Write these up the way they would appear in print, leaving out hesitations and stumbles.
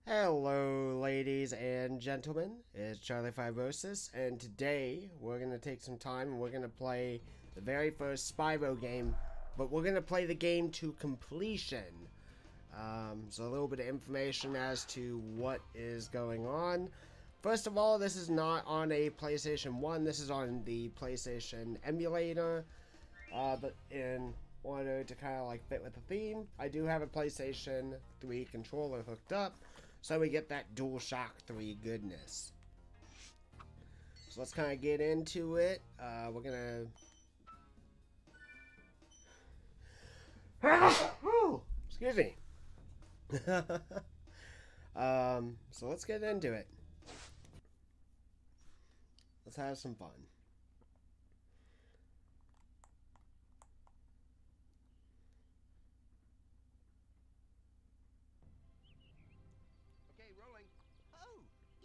Hello, ladies and gentlemen. It's Charlie Fibrosis, and today we're going to take some time and we're going to play the very first Spyro game, but we're going to play the game to completion. So a little bit of information as to what is going on. First of all, this is not on a PlayStation 1, this is on the PlayStation emulator, but in order to kind of like fit with the theme, I do have a PlayStation 3 controller hooked up. So we get that DualShock 3 goodness. So let's kind of get into it. We're gonna... Excuse me. So let's get into it. Let's have some fun.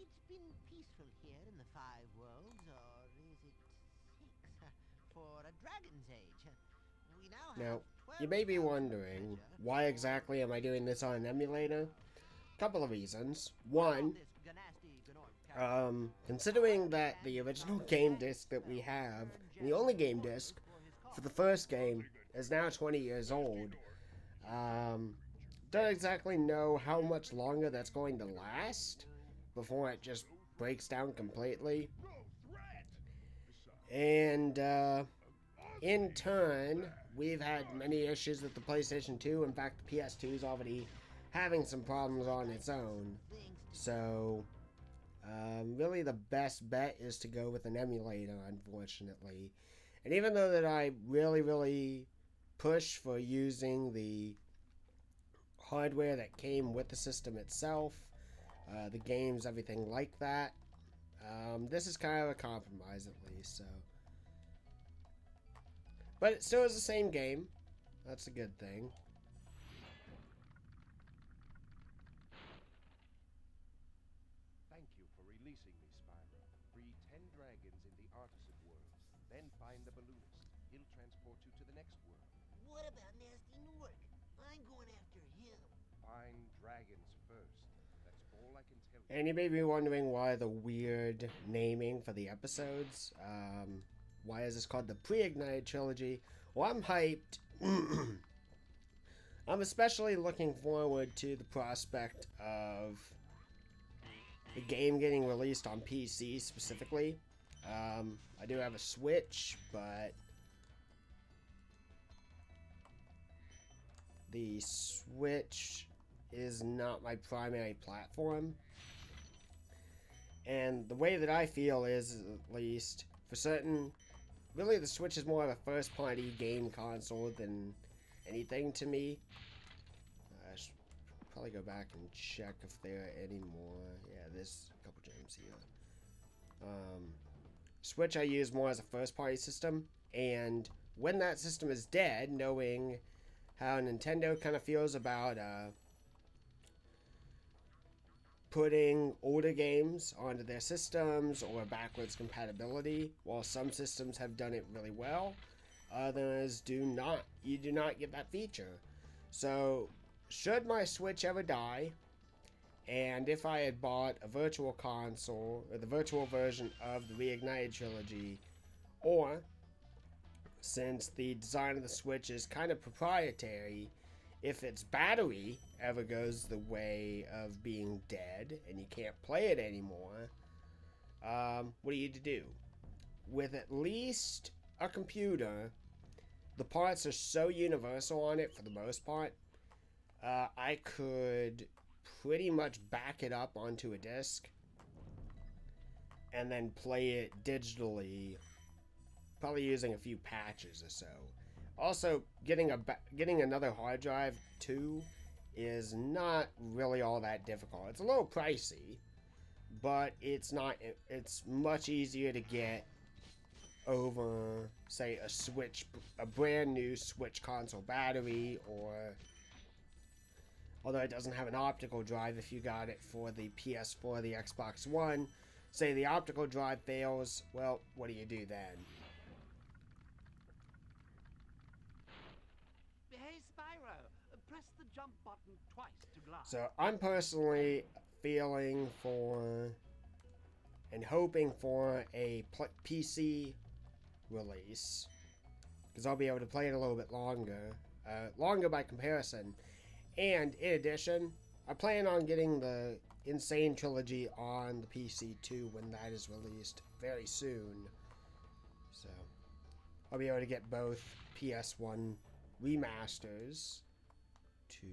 It's been peaceful here in the Five Worlds, or is it six? For a dragon's age. We now Now, have 12 you may be mountains of wondering, treasure why for exactly am I doing this on an emulator? Couple of reasons. One, considering that the original game disc that we have, the only game disc for the first game, is now 20 years old, don't exactly know how much longer that's going to last before it just breaks down completely. And in turn, we've had many issues with the PlayStation 2. In fact, the PS2 is already having some problems on its own. So, really the best bet is to go with an emulator, unfortunately. And even though that I really push for using the hardware that came with the system itself, the games, everything like that, this is kind of a compromise at least, so. But it still is the same game. That's a good thing. Thank you for releasing me, Spyro. Free 10 dragons in the Artisan worlds. Then find the balloonist. He'll transport you to the next world. What about Nasty Newark? I'm going after him. Find dragons first. That's all I can tell you. And you may be wondering why the weird naming for the episodes. Why is this called the PREignited Trilogy? Well, I'm hyped. I'm especially looking forward to the prospect of the game getting released on PC specifically. I do have a Switch, but the Switch is not my primary platform. And the way that I feel is, at least, for certain, really the Switch is more of a first-party game console than anything to me. I should probably go back and check if there are any more. Yeah, there's a couple games here. Switch I use more as a first-party system, and when that system is dead, knowing how Nintendo kind of feels about putting older games onto their systems or backwards compatibility, while some systems have done it really well, others do not. You do not get that feature. So, should my Switch ever die, and if I had bought a virtual console, or the virtual version of the Reignited Trilogy, or, since the design of the Switch is kind of proprietary, if its battery ever goes the way of being dead and you can't play it anymore, what do you do? With at least a computer, the parts are so universal on it for the most part, I could pretty much back it up onto a disc and then play it digitally, probably using a few patches or so. Also, getting another hard drive too is not really all that difficult. It's a little pricey, but it's not. It's much easier to get over, say, a brand new Switch console battery, or although it doesn't have an optical drive, if you got it for the PS4 or the Xbox One, say the optical drive fails, well, what do you do then? Hey, Spyro, press the jump button twice to glide. So I'm personally feeling for and hoping for a PC release, because I'll be able to play it a little bit longer, longer by comparison. And in addition, I plan on getting the Insane Trilogy on the PC too when that is released very soon. So I'll be able to get both PS1 remasters to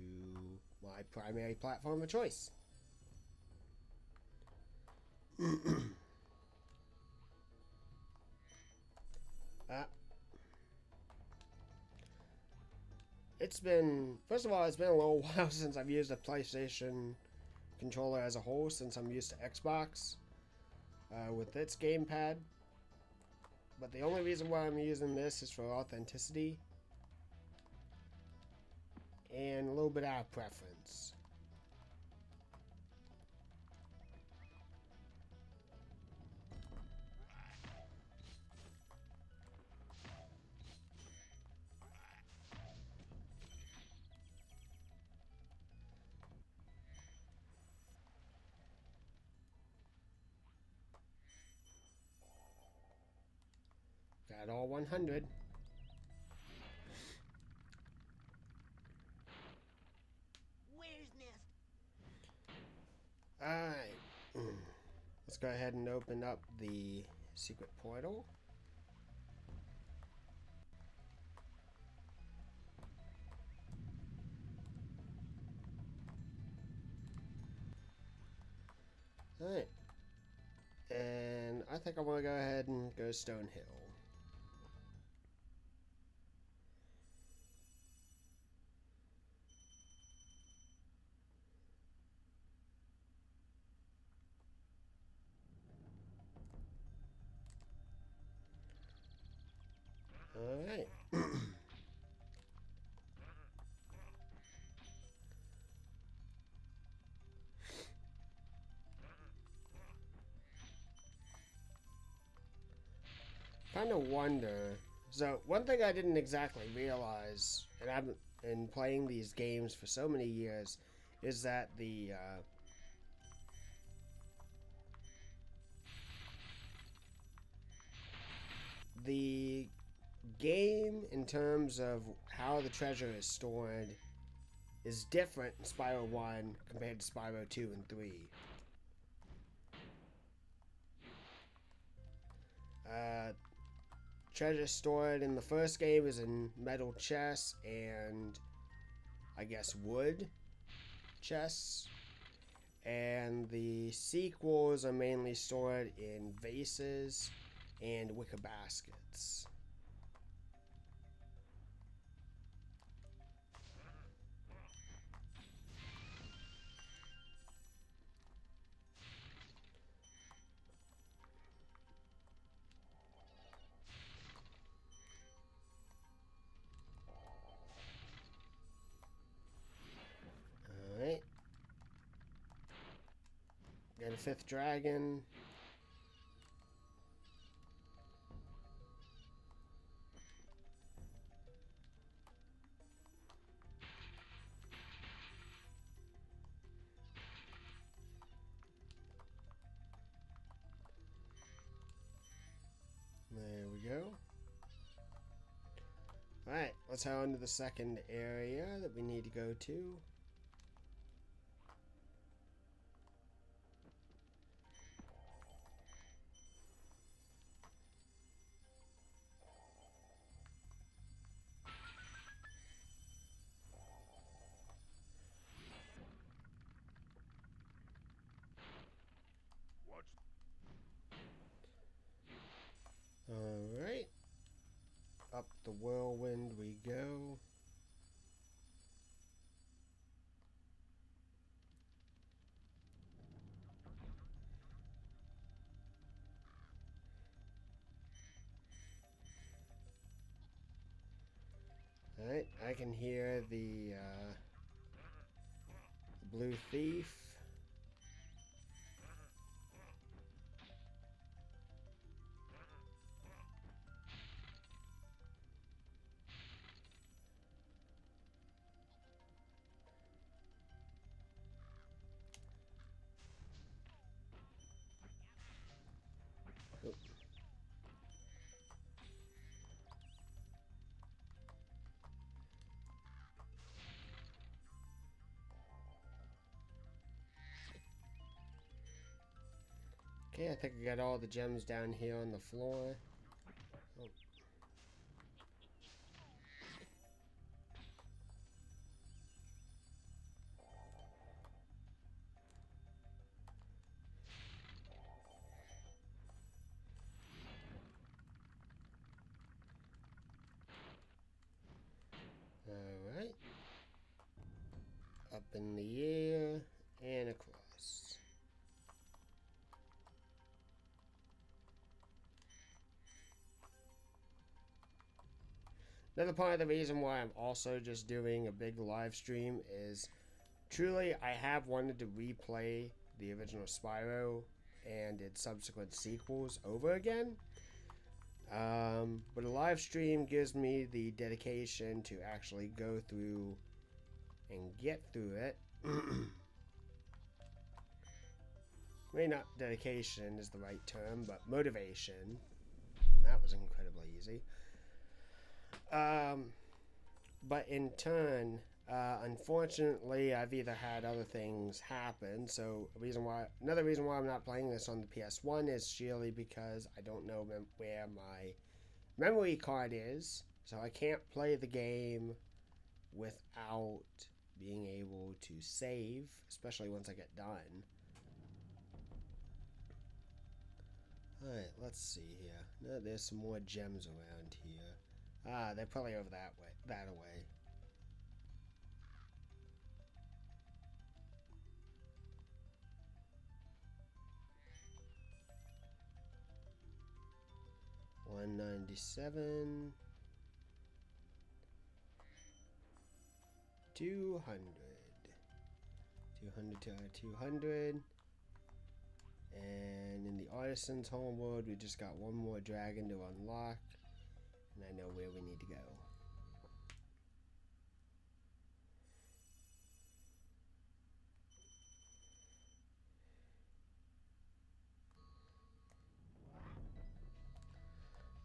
my primary platform of choice. First of all, it's been a little while since I've used a PlayStation controller as a whole, since I'm used to Xbox with its gamepad. But the only reason why I'm using this is for authenticity and a little bit out of preference. Got all 100. Where's Nest? Alright. Let's go ahead and open up the secret portal. Alright. And I think I want to go ahead and go Stonehill. Alright. Kind of wonder. So, one thing I didn't exactly realize, and I've been playing these games for so many years, is that the game, in terms of how the treasure is stored, is different in Spyro 1 compared to Spyro 2 and 3. Treasure stored in the first game is in metal chests and I guess wood chests, and the sequels are mainly stored in vases and wicker baskets. Alright. Got a 5th dragon. There we go. Alright, let's head on to the second area that we need to go to. Alright. Up the whirlwind we go. Alright, I can hear the blue thief. Okay, I think I got all the gems down here on the floor. Oh. Alright. Up in the air and across. Another part of the reason why I'm also just doing a big live stream is truly I have wanted to replay the original Spyro and its subsequent sequels over again. But a live stream gives me the dedication to actually go through and get through it. Maybe not dedication is the right term, but motivation. That was incredibly easy. But in turn, unfortunately, I've either had other things happen. So another reason why I'm not playing this on the PS1 is sheerly because I don't know where my memory card is. So I can't play the game without being able to save, especially once I get done. Alright, let's see here. No, there's some more gems around here. Ah, they're probably over that way. That away. $197. 200. 200. And in the Artisan's Homeworld, we just got one more dragon to unlock. And I know where we need to go.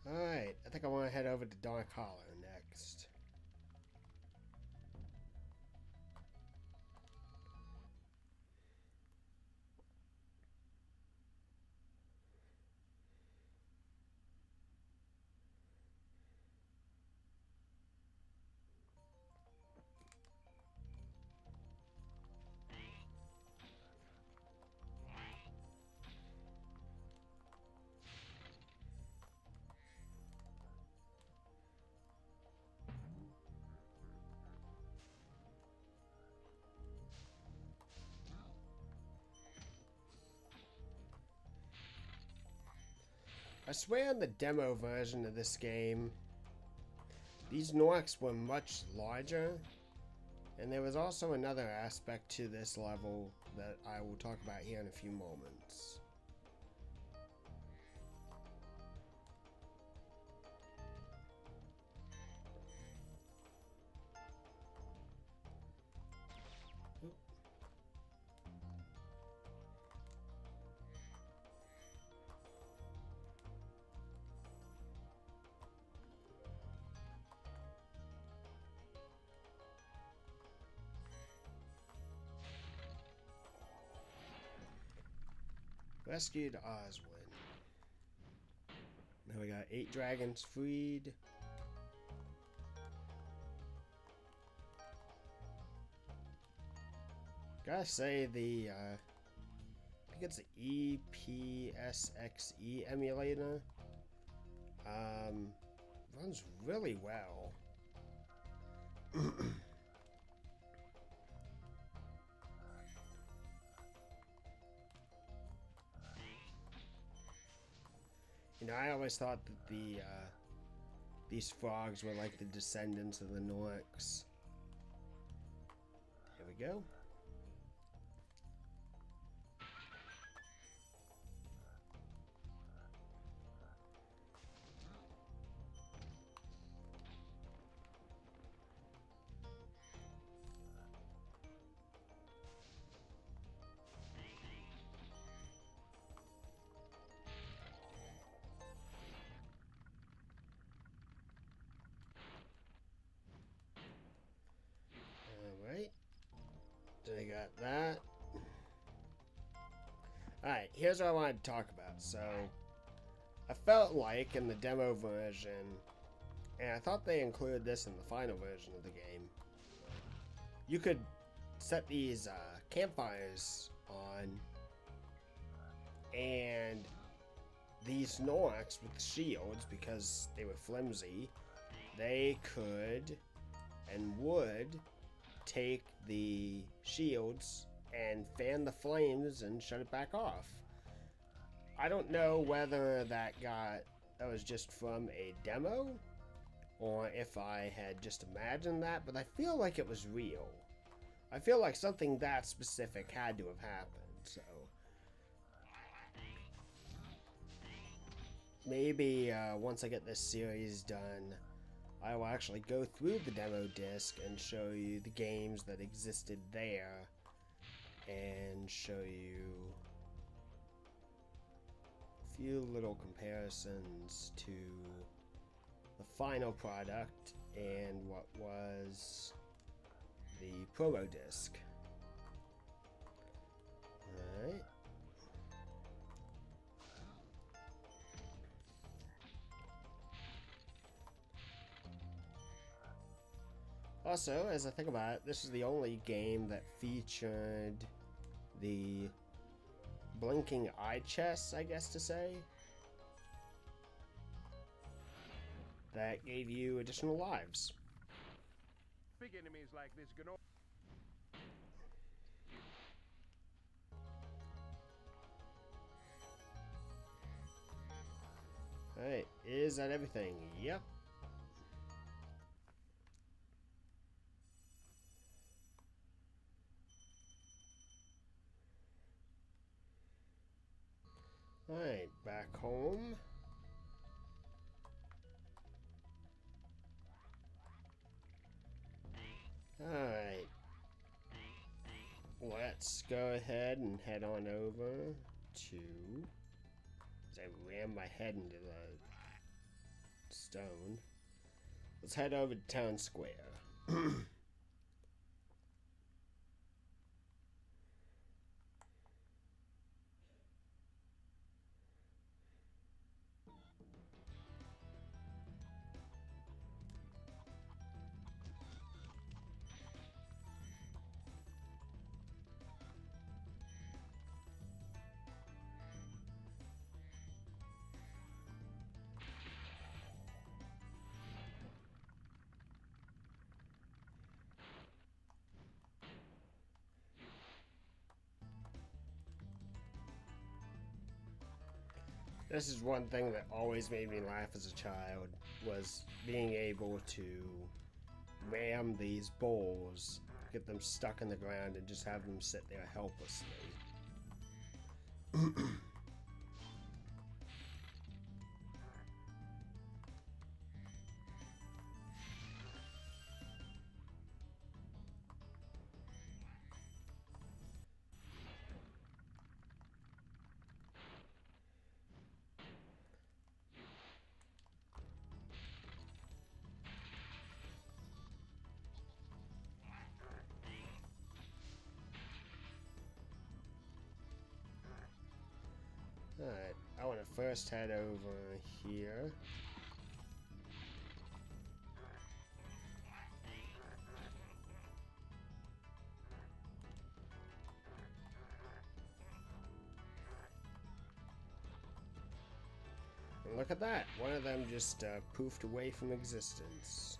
Alright, I think I want to head over to Dark Hollow next. I swear in the demo version of this game, these Norks were much larger, and there was also another aspect to this level that I will talk about here in a few moments. Rescued Oswin. Now we got 8 dragons freed. Gotta say the I think it's the EPSXE emulator. Runs really well. You know, I always thought that these frogs were like the descendants of the Norks. Here we go. Alright. So I got that. Alright, here's what I wanted to talk about. So, I felt like in the demo version, and I thought they included this in the final version of the game, you could set these campfires on, and these Norks with shields, because they were flimsy, they could and would take the shields and fan the flames and shut it back off. I don't know whether that was just from a demo or if I had just imagined that, but I feel like it was real. I feel like something that specific had to have happened, so maybe once I get this series done, I will actually go through the demo disc and show you the games that existed there and show you a few little comparisons to the final product and what was the promo disc. Alright. Also, as I think about it, this is the only game that featured the blinking eye chest, I guess to say, that gave you additional lives. Big enemies like this can all... Alright, is that everything? Yep. Alright, back home. Alright. Let's go ahead and head on over to... I rammed my head into the stone. Let's head over to Town Square. This is one thing that always made me laugh as a child, was being able to ram these bowls, get them stuck in the ground, and just have them sit there helplessly. Alright, I want to first head over here. And look at that, one of them just poofed away from existence.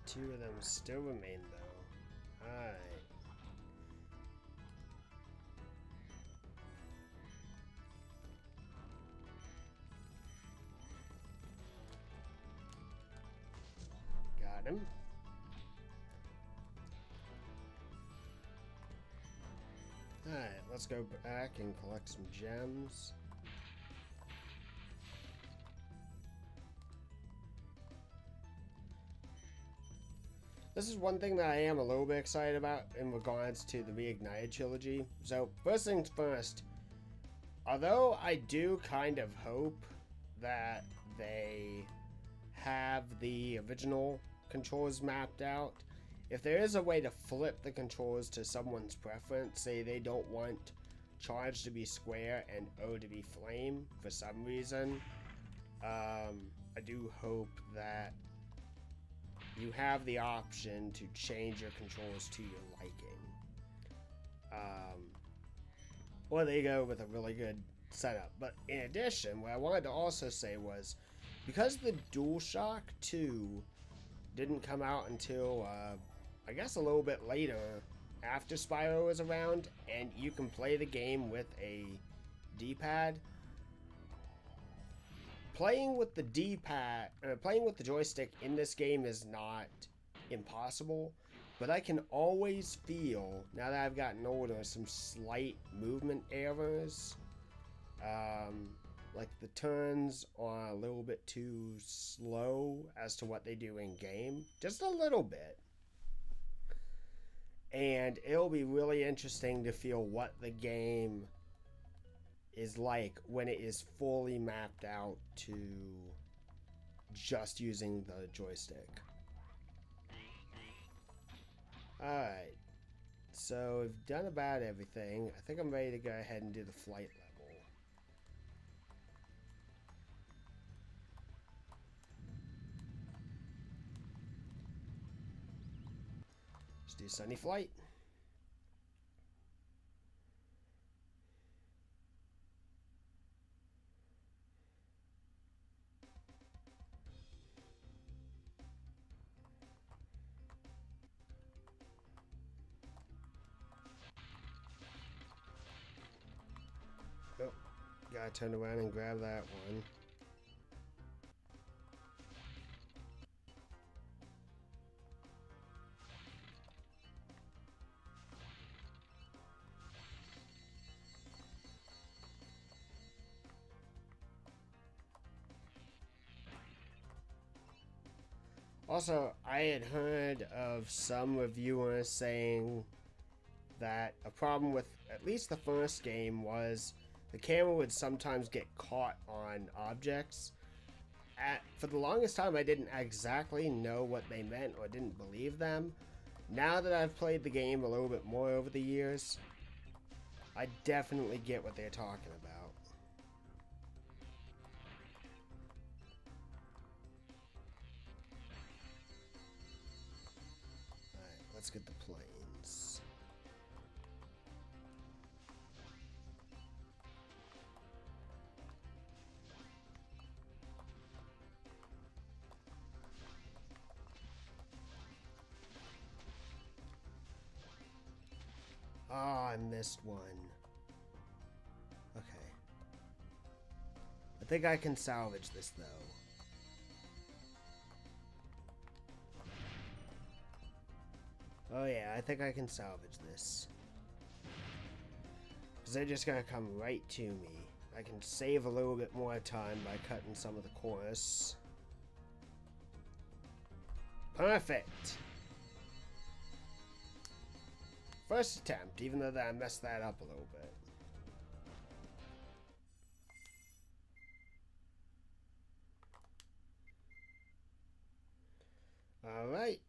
Two of them still remain, though. Alright. Got him. Alright, let's go back and collect some gems. This is one thing that I am a little bit excited about in regards to the Reignited Trilogy. So, first things first, although I do kind of hope that they have the original controls mapped out. If there is a way to flip the controls to someone's preference, say they don't want charge to be square and O to be flame for some reason, I do hope that you have the option to change your controls to your liking. Or they go with a really good setup. But in addition, what I wanted to also say was, because the DualShock 2 didn't come out until, I guess a little bit later after Spyro was around, and you can play the game with a D-pad, playing with the D-pad, playing with the joystick in this game is not impossible, but I can always feel, now that I've gotten older, some slight movement errors. Like the turns are a little bit too slow as to what they do in game, just a little bit. And it'll be really interesting to feel what the game is like when it is fully mapped out to just using the joystick. Alright, so we've done about everything. I think I'm ready to go ahead and do the flight level. Let's do Sunny Flight. Oh, gotta turn around and grab that one. Also, I had heard of some reviewers saying that a problem with at least the first game was the camera would sometimes get caught on objects. For the longest time, I didn't exactly know what they meant or didn't believe them. Now that I've played the game a little bit more over the years, I definitely get what they're talking about. Let's get the planes. Oh, I missed one. Okay. I think I can salvage this, though. Oh yeah, I think I can salvage this. Because they're just gonna come right to me. I can save a little bit more time by cutting some of the course. Perfect! First attempt, even though I messed that up a little bit. Alright.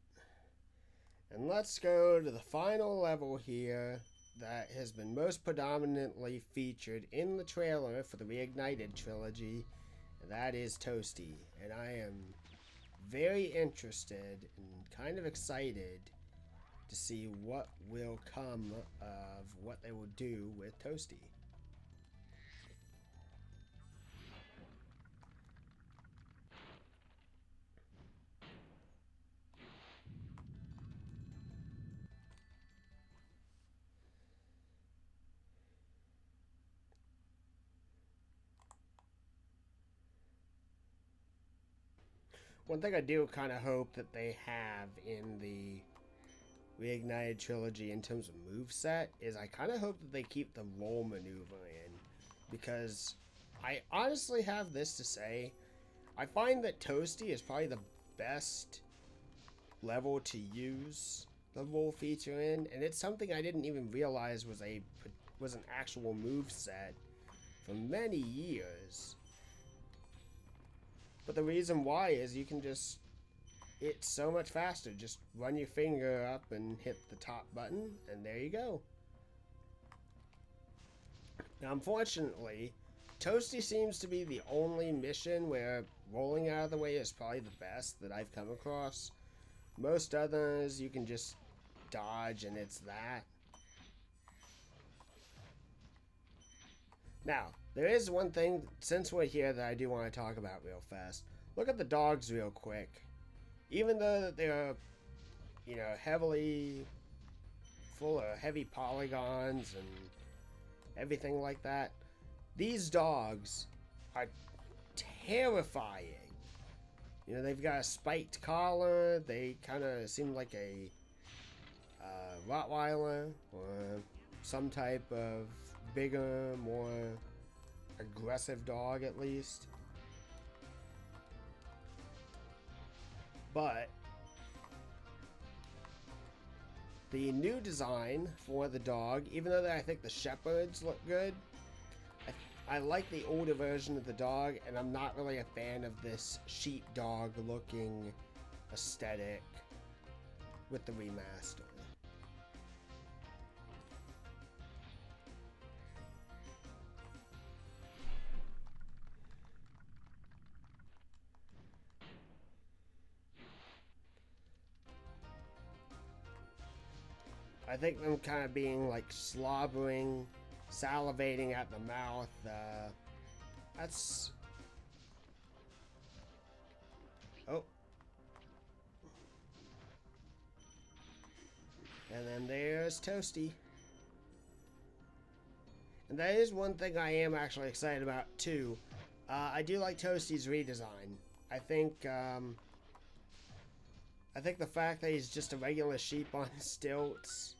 And let's go to the final level here that has been most predominantly featured in the trailer for the Reignited Trilogy, and that is Toasty. And I am very interested and kind of excited to see what will come of what they will do with Toasty. One thing I do kind of hope that they have in the Reignited Trilogy in terms of moveset is I kind of hope that they keep the roll maneuver in, because I honestly have this to say. I find that Toasty is probably the best level to use the roll feature in, and it's something I didn't even realize was an actual moveset for many years. But the reason why is you can just, it's so much faster. Just run your finger up and hit the top button, and there you go. Now, unfortunately, Toasty seems to be the only mission where rolling out of the way is probably the best that I've come across. Most others, you can just dodge and it's that. Now, there is one thing, since we're here, that I do want to talk about real fast. Look at the dogs real quick. Even though they're, you know, heavily full of heavy polygons and everything like that, these dogs are terrifying. You know, they've got a spiked collar. They kind of seem like a Rottweiler or some type of bigger, more aggressive dog, at least. But the new design for the dog, even though I think the shepherds look good, I like the older version of the dog, and I'm not really a fan of this sheepdog looking aesthetic with the remaster. I think them kind of being like slobbering, salivating at the mouth, that's... Oh. And then there's Toasty. And that is one thing I am actually excited about too. I do like Toasty's redesign. I think the fact that he's just a regular sheep on stilts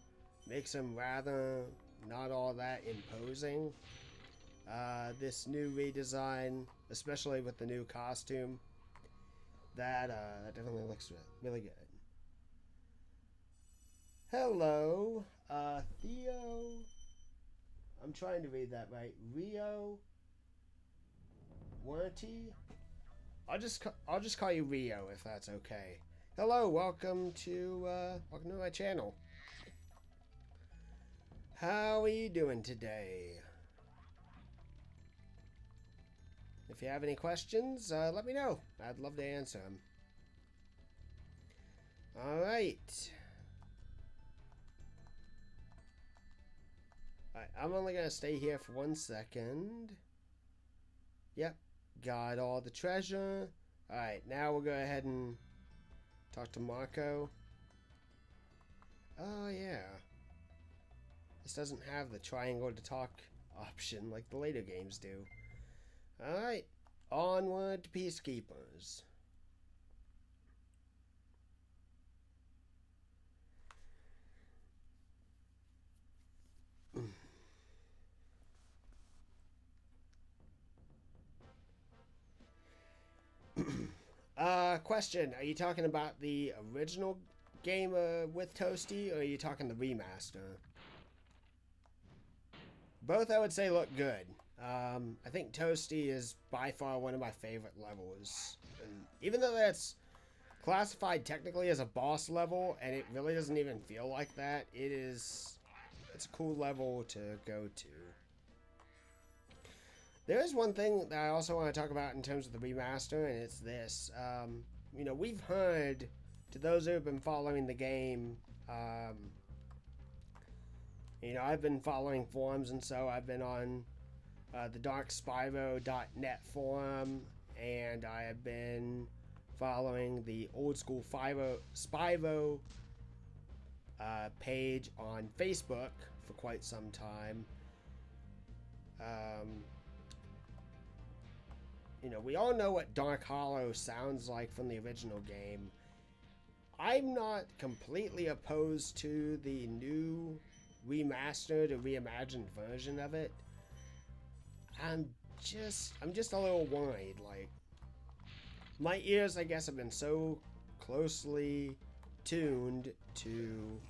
makes him rather not all that imposing. This new redesign, especially with the new costume, that definitely looks really good. Hello, Theo. I'm trying to read that right. Rio Warranty. I'll just call you Rio if that's okay. Hello, welcome to my channel. How are you doing today? If you have any questions, let me know. I'd love to answer them. Alright. Alright, I'm only going to stay here for 1 second. Yep, got all the treasure. Alright, now we'll go ahead and talk to Marco. Oh, yeah. This doesn't have the triangle to talk option like the later games do. Alright, onward to Peacekeepers. Question, are you talking about the original game with Toasty, or are you talking the remaster? Both, I would say, look good. I think Toasty is by far one of my favorite levels. And even though that's classified technically as a boss level, and it really doesn't even feel like that, it's a cool level to go to. There is one thing that I also want to talk about in terms of the remaster, and it's this. You know, we've heard, to those who have been following the game, you know, I've been following forums, and so I've been on the darkspyro.net forum, and I have been following the old school Spyro page on Facebook for quite some time. You know, we all know what Dark Hollow sounds like from the original game. I'm not completely opposed to the new remastered or reimagined version of it. I'm just a little worried. Like, my ears, I guess, have been so closely tuned to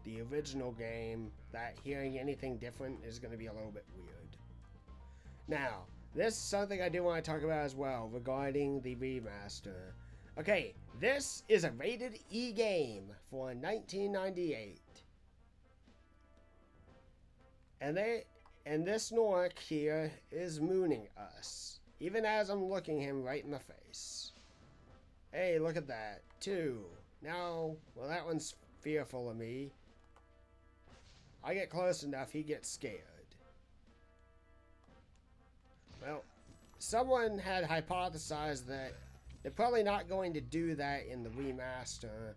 the original game that hearing anything different is going to be a little bit weird. Now, this is something I do want to talk about as well regarding the remaster. Okay, this is a rated E game for 1998. And this Nork here is mooning us, even as I'm looking him right in the face. Hey, look at that. 2. Now, well, that one's fearful of me. I get close enough, he gets scared. Well, someone had hypothesized that they're probably not going to do that in the remaster.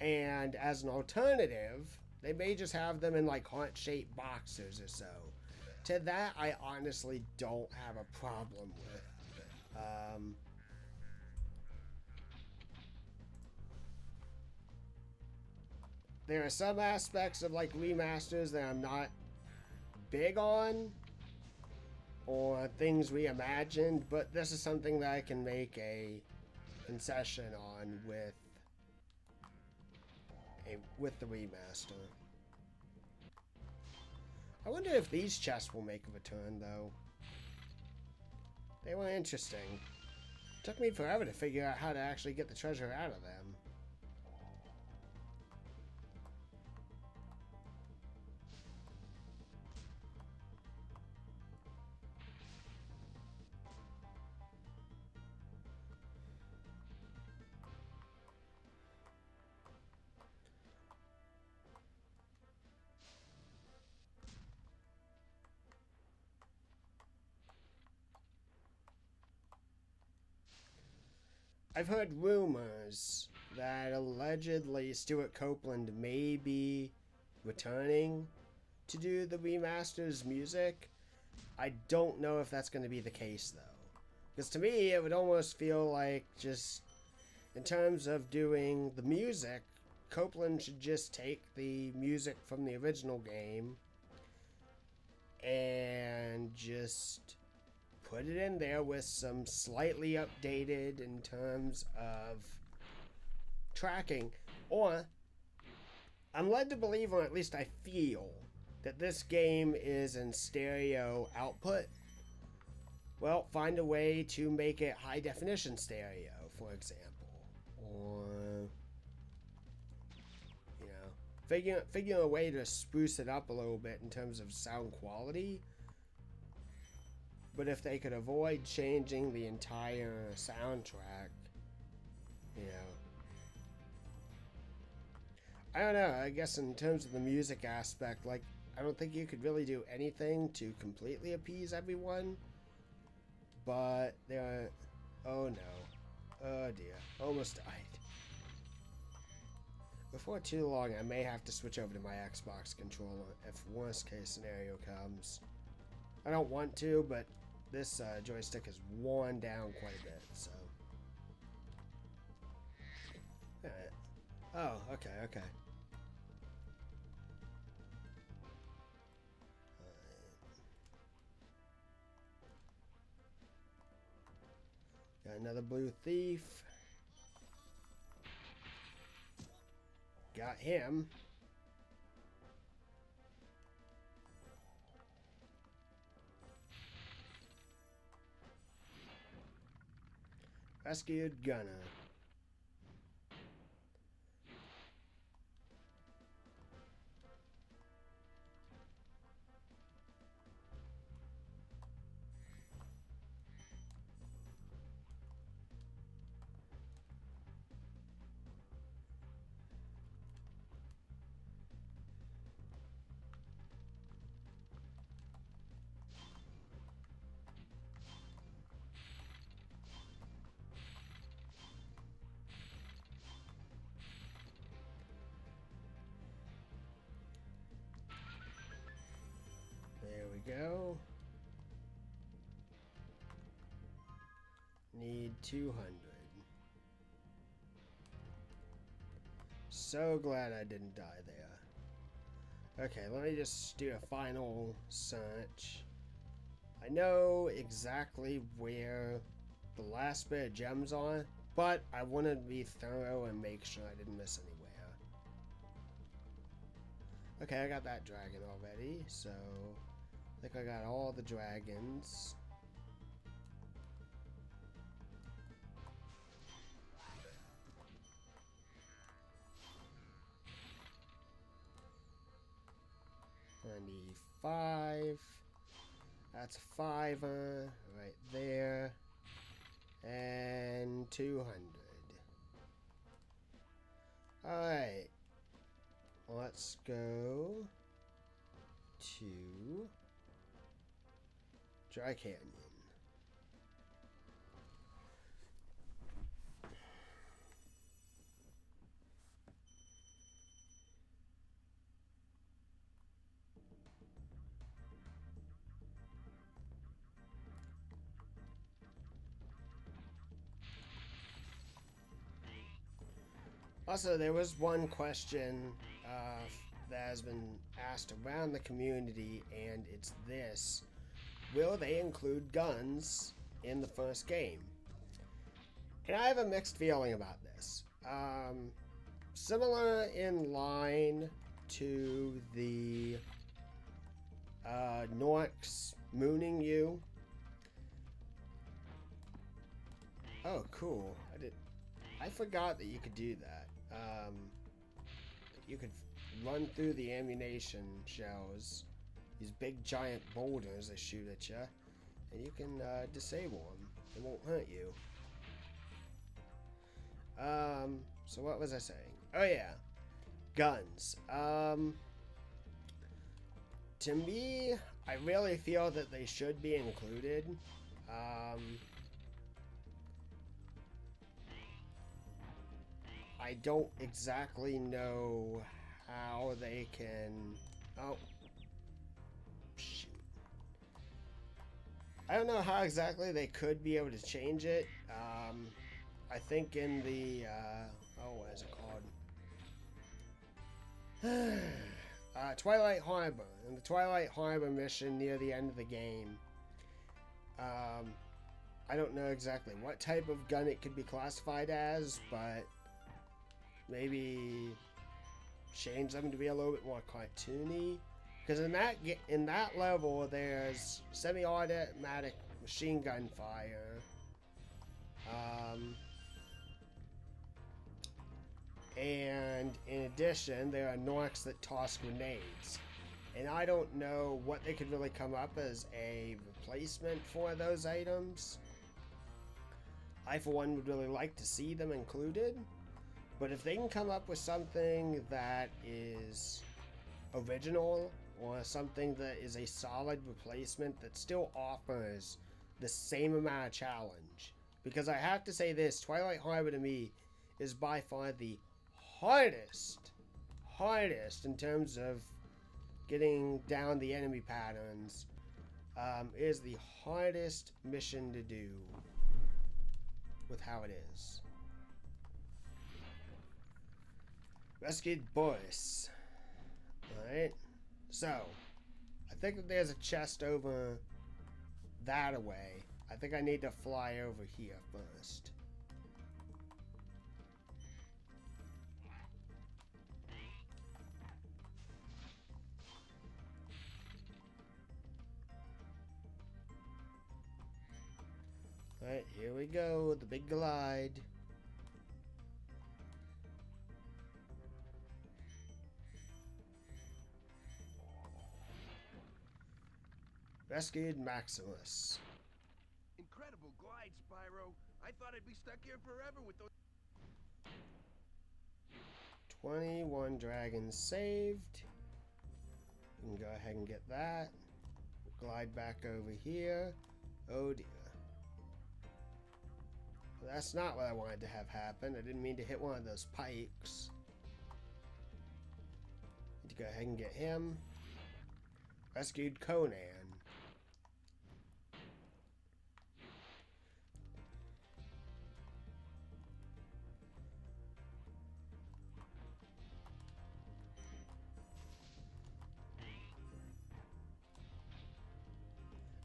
And as an alternative, they may just have them in like heart-shaped boxes or so. To that, I honestly don't have a problem with. There are some aspects of like remasters that I'm not big on, or things reimagined, but this is something that I can make a concession on with the remaster. I wonder if these chests will make a return, though. They were interesting. Took me forever to figure out how to actually get the treasure out of them. I've heard rumors that allegedly Stuart Copeland may be returning to do the remaster's music. I don't know if that's going to be the case, though. Because to me, it would almost feel like just, in terms of doing the music, Copeland should just take the music from the original game and just put it in there with some slightly updated in terms of tracking. Or, I'm led to believe, or at least I feel, that this game is in stereo output. Well, find a way to make it high definition stereo, for example. Or, you know, figure a way to spruce it up a little bit in terms of sound quality. But if they could avoid changing the entire soundtrack, you know. I don't know, I guess in terms of the music aspect, like, I don't think you could really do anything to completely appease everyone. But there are... Oh no. Oh dear. Almost died. Before too long, I may have to switch over to my Xbox controller if worst case scenario comes. I don't want to, but this joystick is worn down quite a bit, so. Alright. Oh, okay, okay. Got another blue thief. Got him. Rescued Gunner. There we go. Need 200. So glad I didn't die there. Okay, let me just do a final search. I know exactly where the last bit of gems are, but I want to be thorough and make sure I didn't miss anywhere. Okay, I got that dragon already, so I think I got all the dragons. 5. That's a 5 right there. And 200. Alright. Let's go to Dry Canyon. Also, there was one question that has been asked around the community, and it's this. Will they include guns in the first game? And I have a mixed feeling about this. Similar in line to the Norks mooning you. Oh, cool. I forgot that you could do that. You could run through the ammunition shells, these big giant boulders that shoot at you, and you can disable them. It won't hurt you. So what was I saying? Oh yeah, guns. To me, I really feel that they should be included. I don't exactly know how they can... Oh. Shoot. I don't know how exactly they could be able to change it. I think in the... oh, what is it called? Twilight Harbor. In the Twilight Harbor mission near the end of the game. I don't know exactly what type of gun it could be classified as, but... maybe change them to be a little bit more cartoony, because in that level there's semi-automatic machine gun fire, and in addition there are Norks that toss grenades, and I don't know what they could really come up as a replacement for those items. I for one would really like to see them included. But if they can come up with something that is original, or something that is a solid replacement that still offers the same amount of challenge. Because I have to say this, Twilight Harbor to me is by far the hardest in terms of getting down the enemy patterns. It is the hardest mission to do with how it is. Rescued Boris. Alright. So, I think that there's a chest over that way. I think I need to fly over here first. Alright, here we go. The big glide. Rescued Maximus. Incredible glide, Spyro. I thought I'd be stuck here forever with those... 21 dragons saved. We can go ahead and get that. Glide back over here. Oh dear. Well, that's not what I wanted to have happen. I didn't mean to hit one of those pikes. Need to go ahead and get him. Rescued Conan.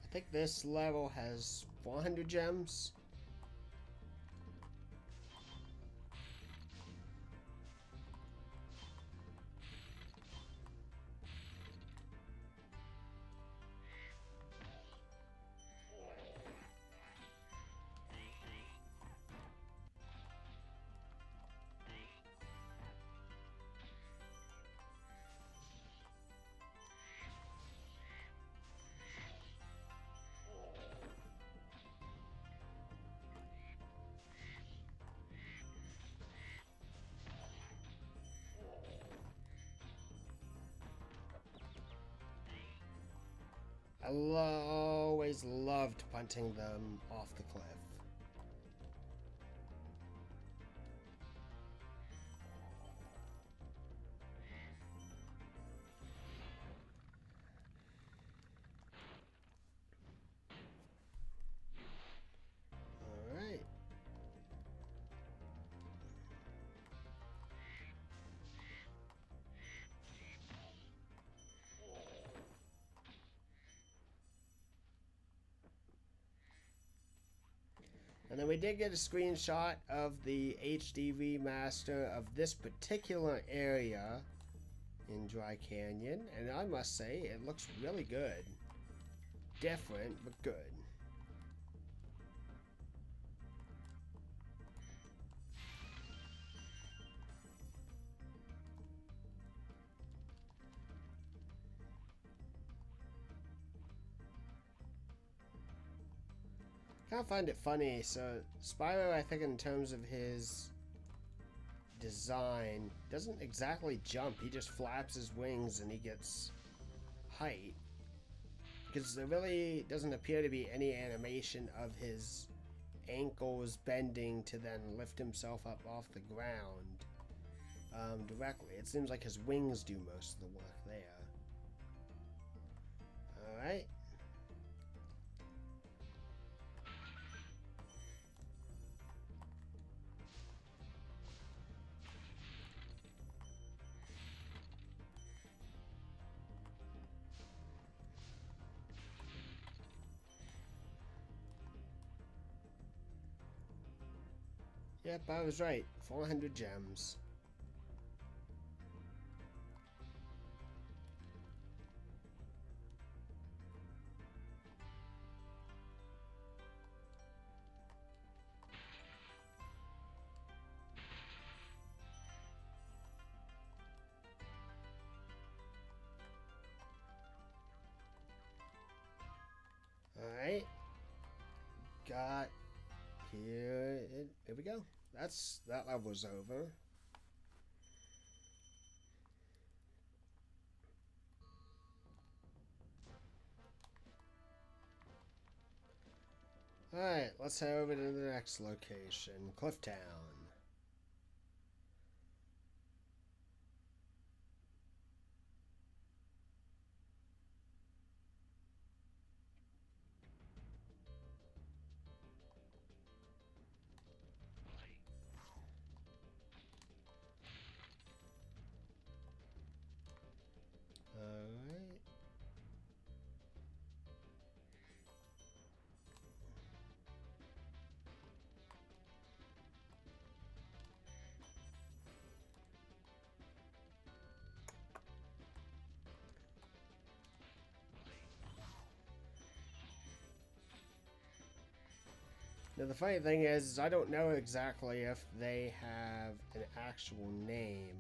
I think this level has 400 gems. always loved punting them off the cliff. Alright. And then we did get a screenshot of the HD remaster of this particular area in Dry Canyon, and I must say it looks really good. Different, but good. Kind of find it funny. So Spyro, I think in terms of his design, doesn't exactly jump. He just flaps his wings and he gets height. Because there really doesn't appear to be any animation of his ankles bending to then lift himself up off the ground directly. It seems like his wings do most of the work there. Alright. Yep, I was right. 400 gems. Alright. Got here. Here we go. That level's over. Alright, let's head over to the next location, Clifftown. Alright. Now the funny thing is I don't know exactly if they have an actual name,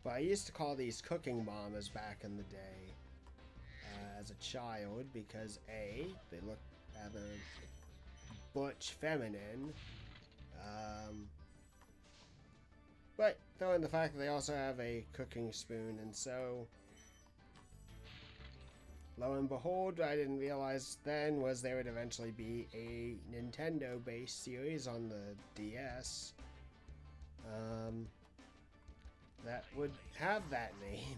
but I used to call these cooking mamas back in the day as a child because A, they look rather butch feminine, but throw in the fact that they also have a cooking spoon, and so lo and behold, I didn't realize then was there would eventually be a Nintendo-based series on the DS that would have that name.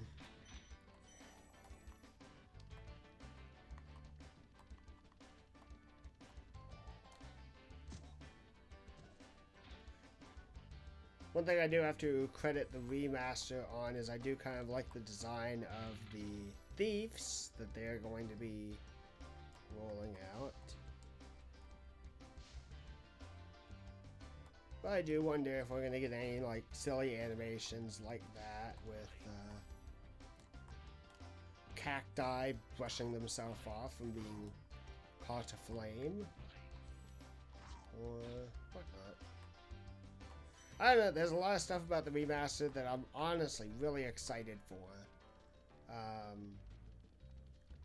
One thing I do have to credit the remaster on is I do kind of like the design of the thieves that they're going to be rolling out. But I do wonder if we're going to get any like silly animations like that with cacti brushing themselves off from being caught aflame or whatnot. I don't know, there's a lot of stuff about the remaster that I'm honestly really excited for.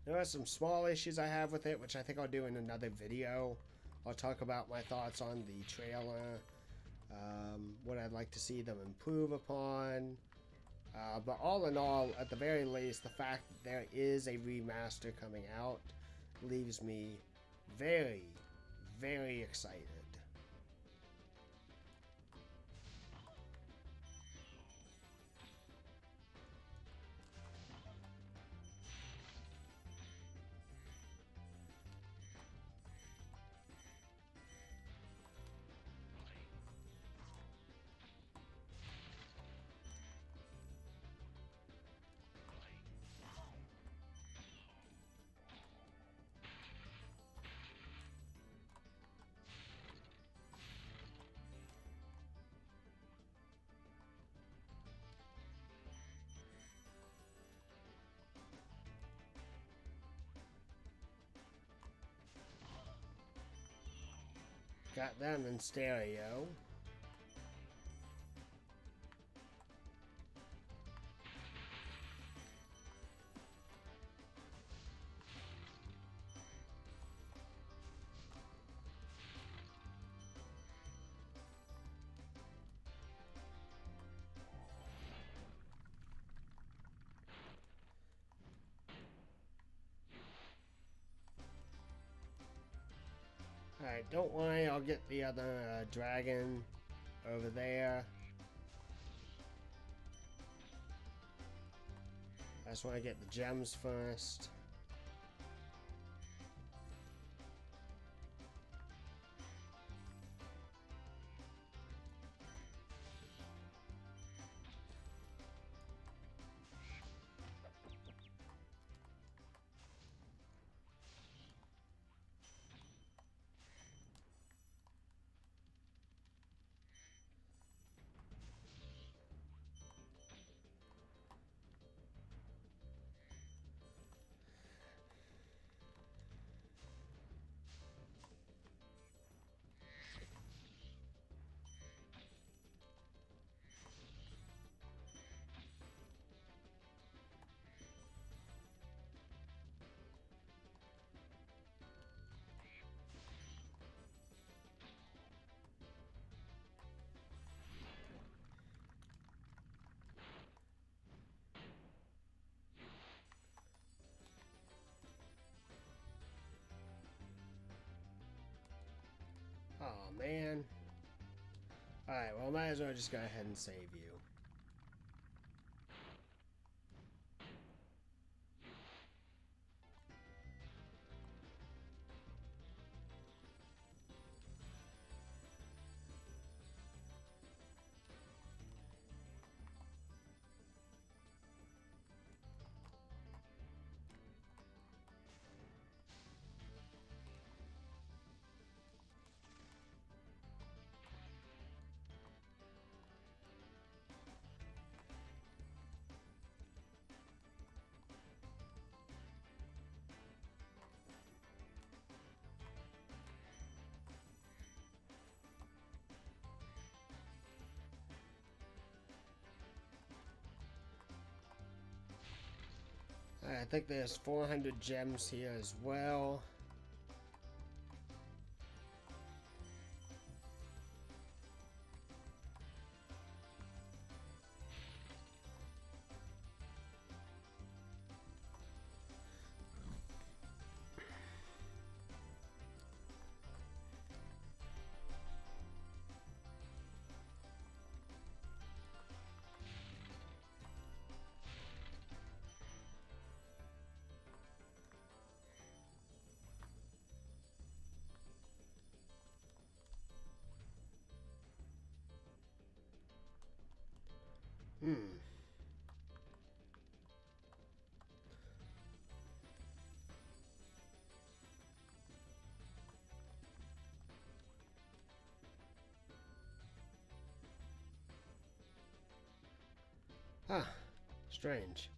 There are some small issues I have with it, which I think I'll do in another video. I'll talk about my thoughts on the trailer, what I'd like to see them improve upon. But all in all, at the very least, the fact that there is a remaster coming out leaves me very, very excited. Got them in stereo. Alright, don't worry, I'll get the other dragon over there. I just want to get the gems first. Oh man. Alright, well, might as well just go ahead and save you. I think there's 400 gems here as well. Huh. Strange.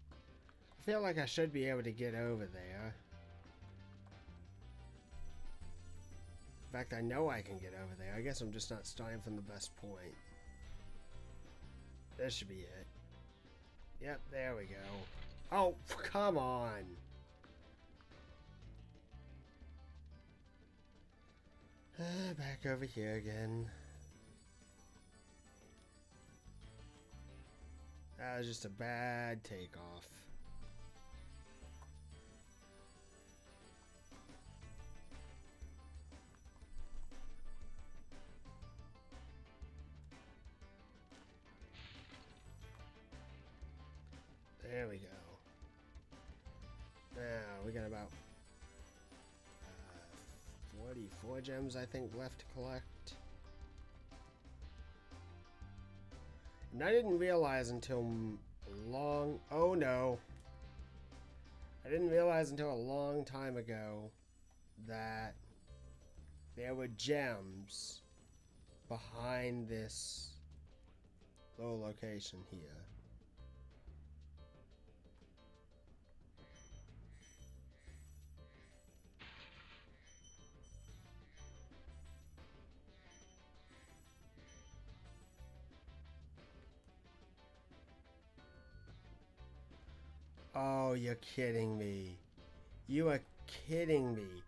I feel like I should be able to get over there. In fact, I know I can get over there. I guess I'm just not starting from the best point. This should be it. Yep, there we go. Oh, come on! Back over here again. That was just a bad takeoff. There we go. Now, we got about 44 gems, I think, left to collect. And I didn't realize until oh no. I didn't realize until a long time ago that there were gems behind this little location here. Oh, you're kidding me. You are kidding me.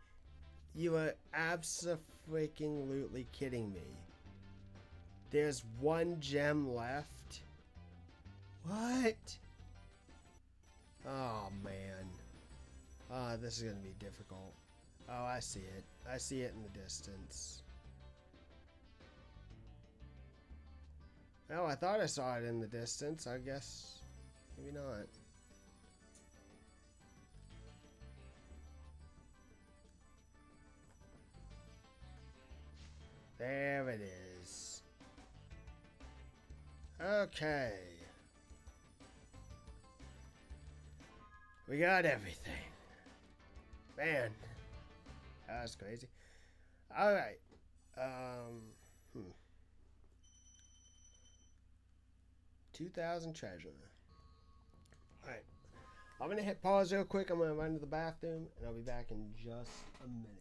You are abso-freaking-lutely kidding me. There's one gem left? What? Oh, man. Oh, this is going to be difficult. Oh, I see it. I see it in the distance. Well, I thought I saw it in the distance. I guess maybe not. There it is. Okay. We got everything. Man. That was crazy. Alright. 2,000 treasure. Alright. I'm gonna hit pause real quick. I'm gonna run to the bathroom and I'll be back in just a minute.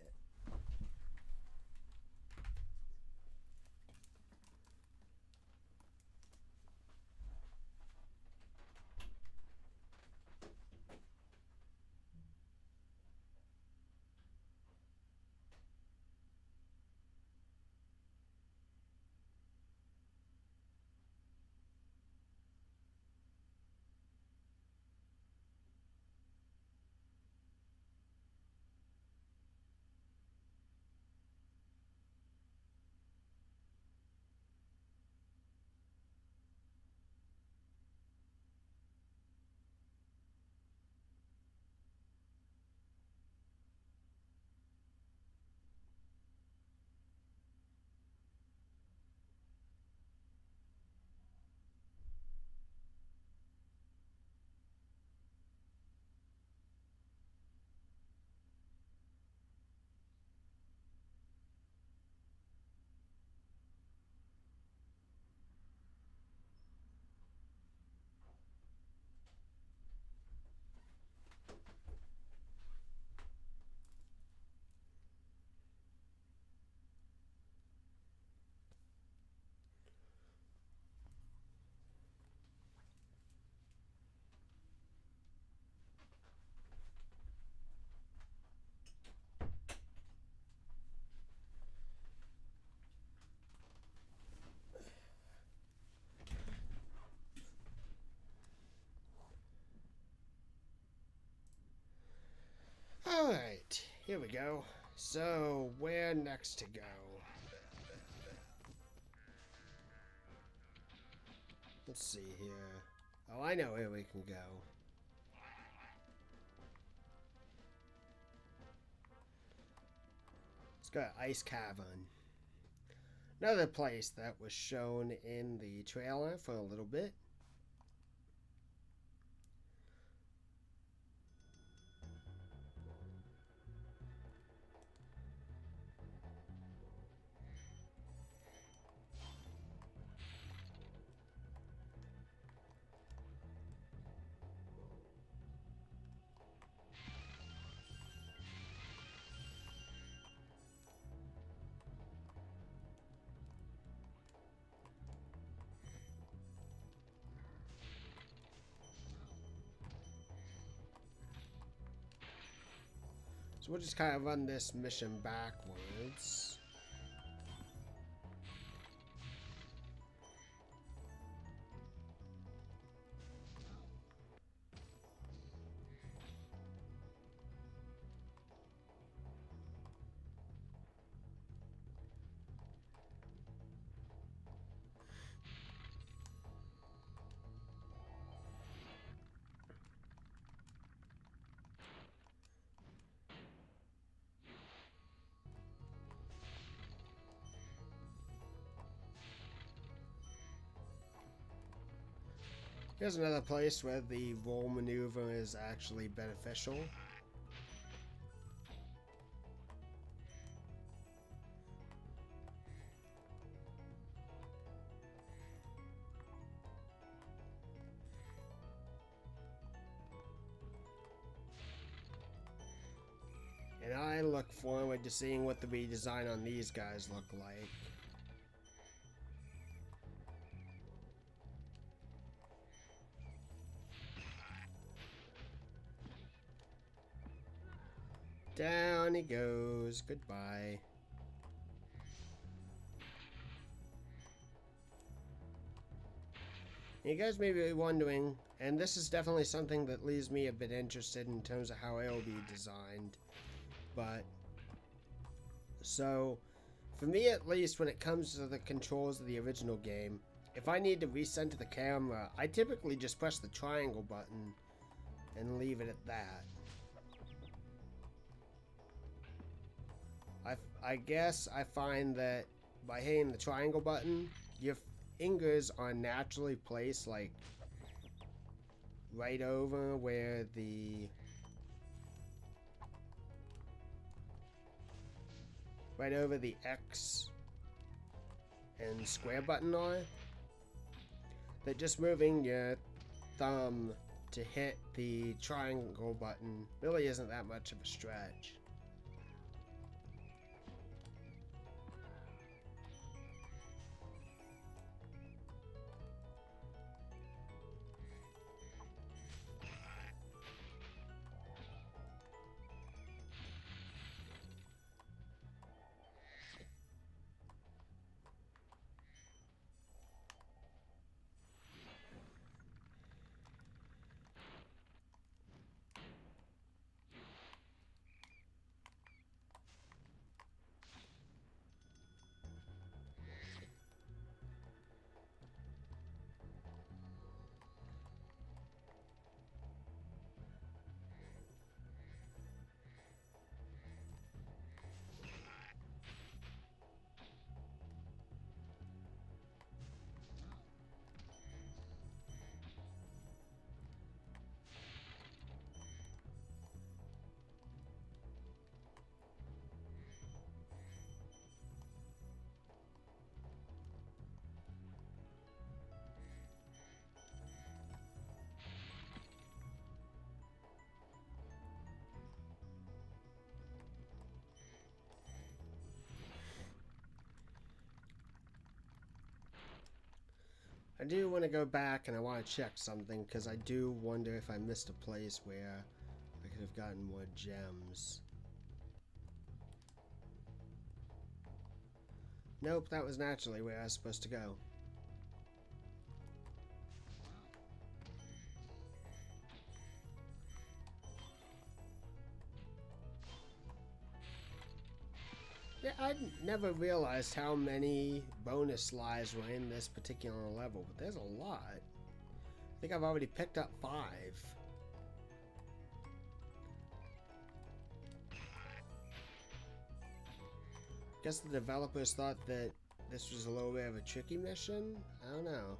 Alright, here we go. So, where next to go? Let's see here. Oh, I know where we can go. Let's go to Ice Cavern. Another place that was shown in the trailer for a little bit. So we'll just kind of run this mission backwards. Here's another place where the roll maneuver is actually beneficial. And I look forward to seeing what the redesign on these guys look like. Down he goes. Goodbye. You guys may be wondering, and this is definitely something that leaves me a bit interested in terms of how it'll be designed. But, so, for me at least, when it comes to the controls of the original game, if I need to recenter the camera, I typically just press the triangle button and leave it at that. I guess I find that by hitting the triangle button, your fingers are naturally placed like right over where the X and square button are. That just moving your thumb to hit the triangle button really isn't that much of a stretch. I do want to go back and I want to check something because I do wonder if I missed a place where I could have gotten more gems. Nope, that was naturally where I was supposed to go. Yeah, I never realized how many bonus lives were in this particular level, but there's a lot. I think I've already picked up 5. Guess the developers thought that this was a little bit of a tricky mission? I don't know.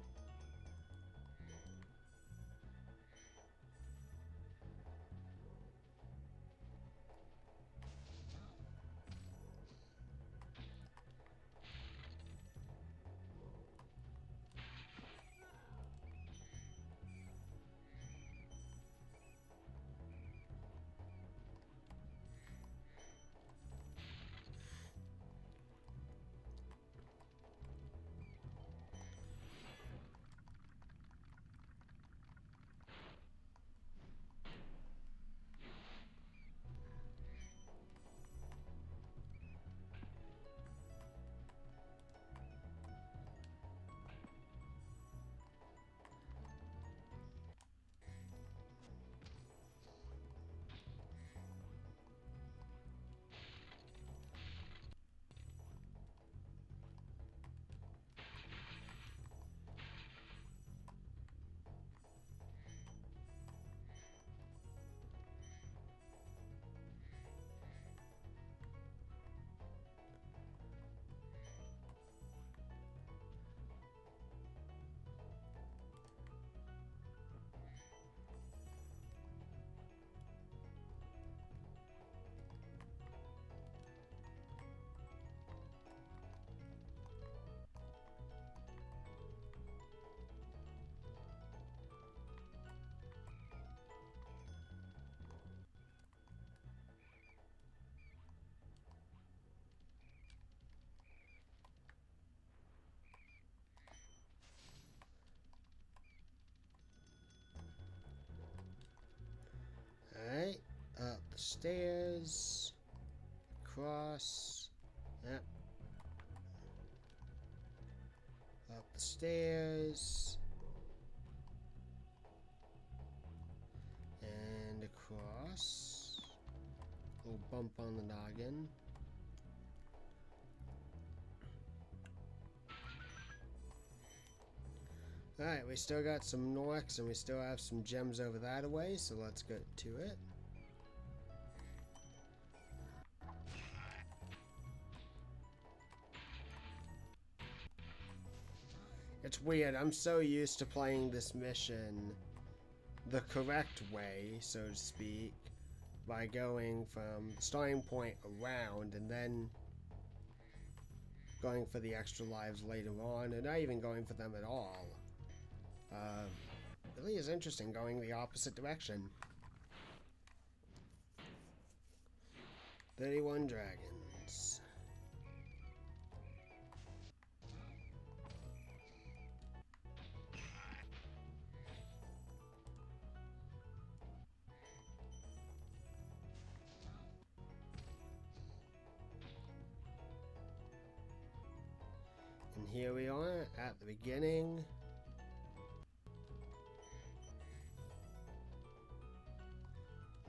stairs. Across. Yep. Up the stairs. And across. Little bump on the noggin. Alright, we still got some Norks and we still have some gems over that way, so let's get to it. It's weird, I'm so used to playing this mission the correct way, so to speak, by going from the starting point around and then going for the extra lives later on, and not even going for them at all. Really is interesting going the opposite direction. 31 dragons. And here we are at the beginning.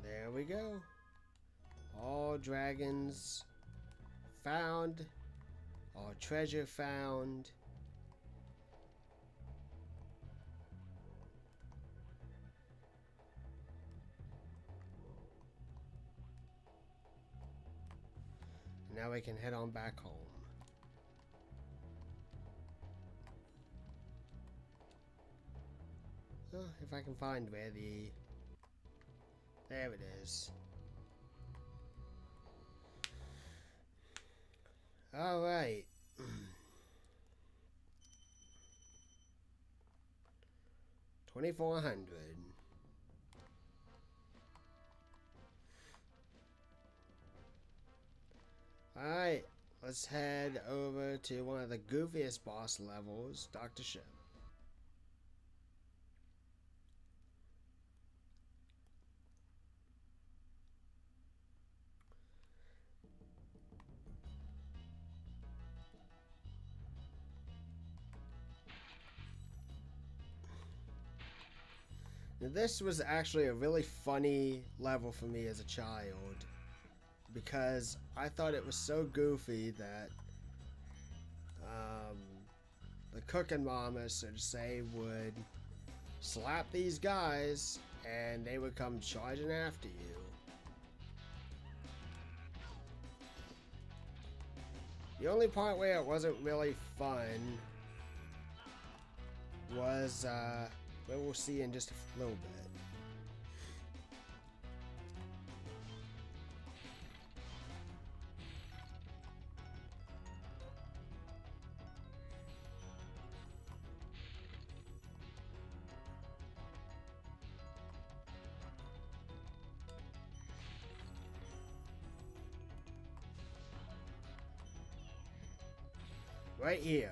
There we go. All dragons found. All treasure found. Now we can head on back home. Oh, if I can find where the... There it is. Alright. 2400. Alright, let's head over to one of the goofiest boss levels, Dr. Ship. Now, this was actually a really funny level for me as a child, because I thought it was so goofy that the cooking mama, so to say, would slap these guys and they would come charging after you. The only part where it wasn't really fun was what we'll see in just a little bit. Right here.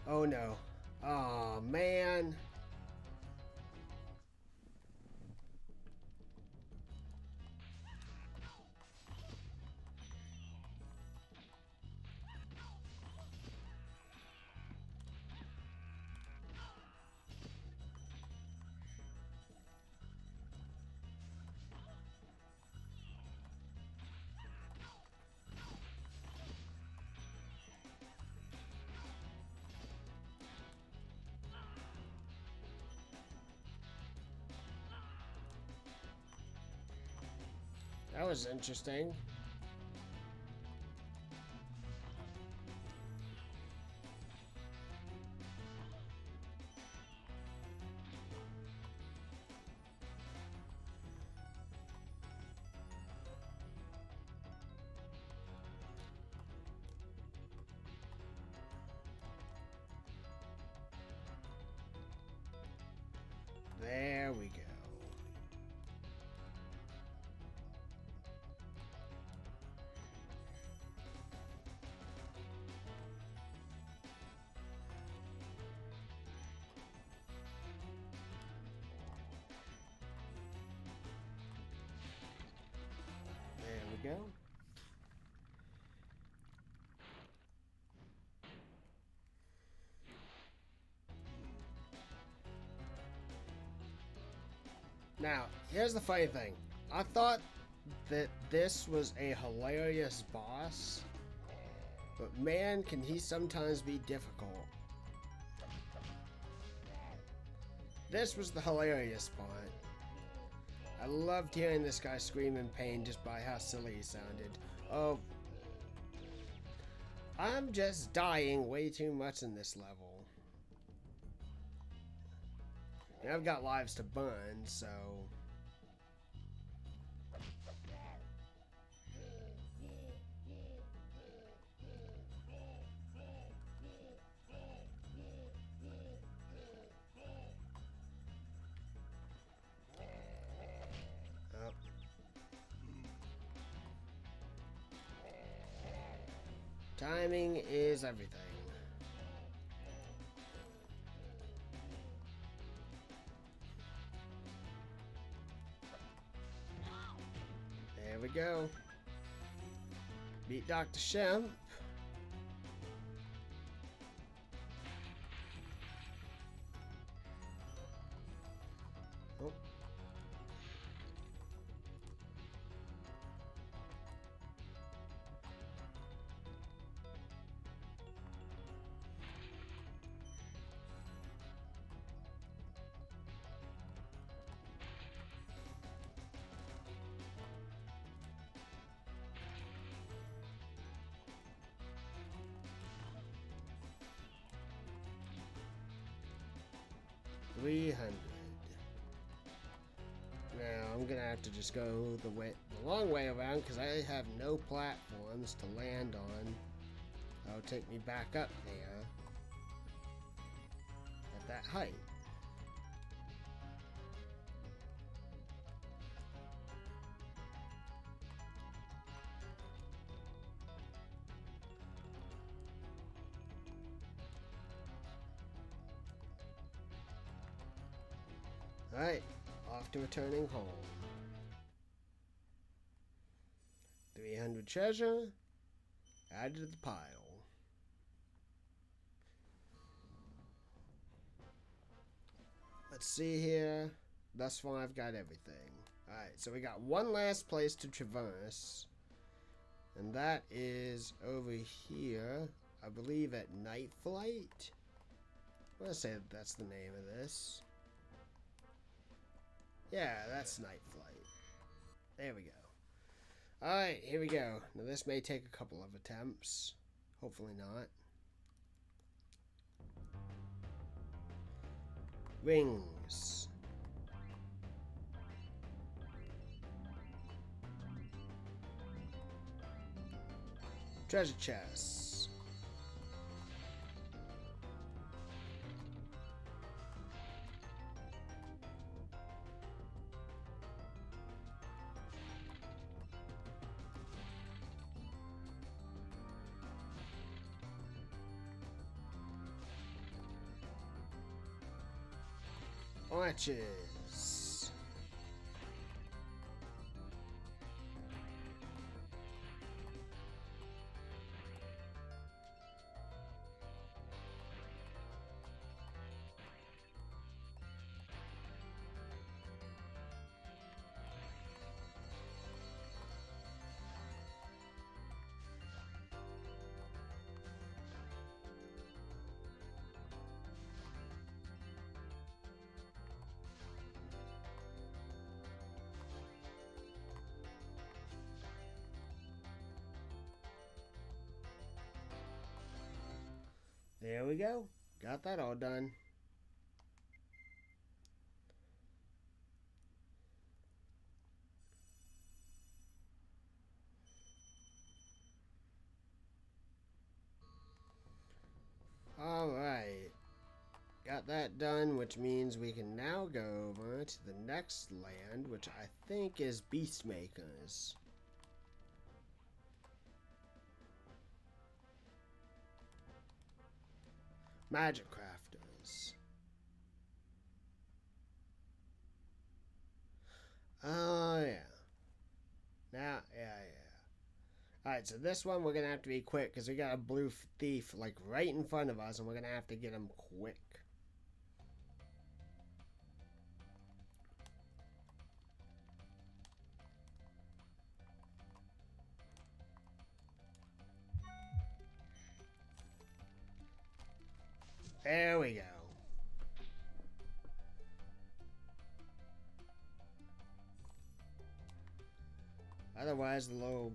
Oh no. Oh man. That was interesting. There we go. There we go. Now, here's the funny thing. I thought that this was a hilarious boss, but man, can he sometimes be difficult. This was the hilarious part. I loved hearing this guy scream in pain just by how silly he sounded. Oh, I'm just dying way too much in this level. And I've got lives to burn, so... Oh. Timing is everything. There we go. Beat Dr. Shemp. Oh. $300. Now I'm gonna have to just go the long way around because I have no platforms to land on. That'll take me back up there at that height. Alright, off to returning home. 300 treasure, added to the pile. Let's see here. Thus far, I've got everything. Alright, so we got one last place to traverse. And that is over here, I believe at Night Flight. I'm gonna say that's the name of this. Yeah, that's Night Flight. There we go. Alright, here we go. Now this may take a couple of attempts. Hopefully not. Rings. Treasure chests. Arches. There we go. Got that all done. Alright. Got got that done, which means we can now go over to the next land, which I think is Beastmakers. Magic Crafters. Oh, yeah. Now, yeah. Alright, so this one we're gonna have to be quick because we got a blue thief like right in front of us and we're gonna have to get him quick. There we go. Otherwise, the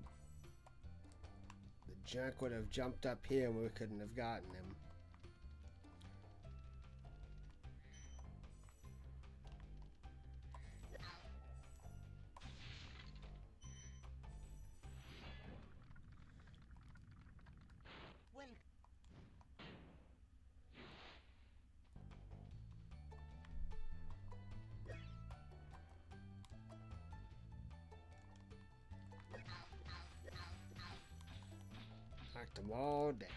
junk would have jumped up here and we couldn't have gotten him. Well, Knocked them all down.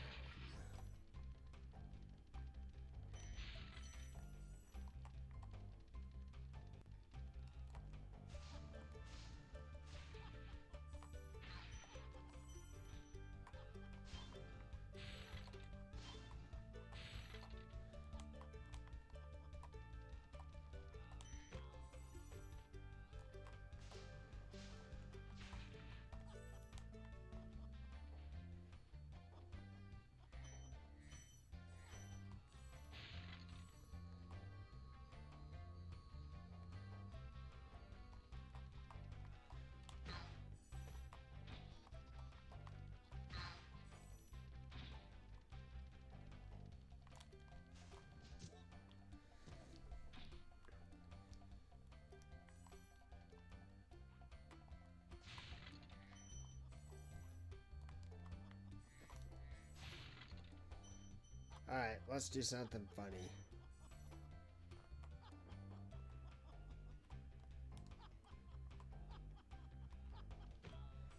Alright, let's do something funny.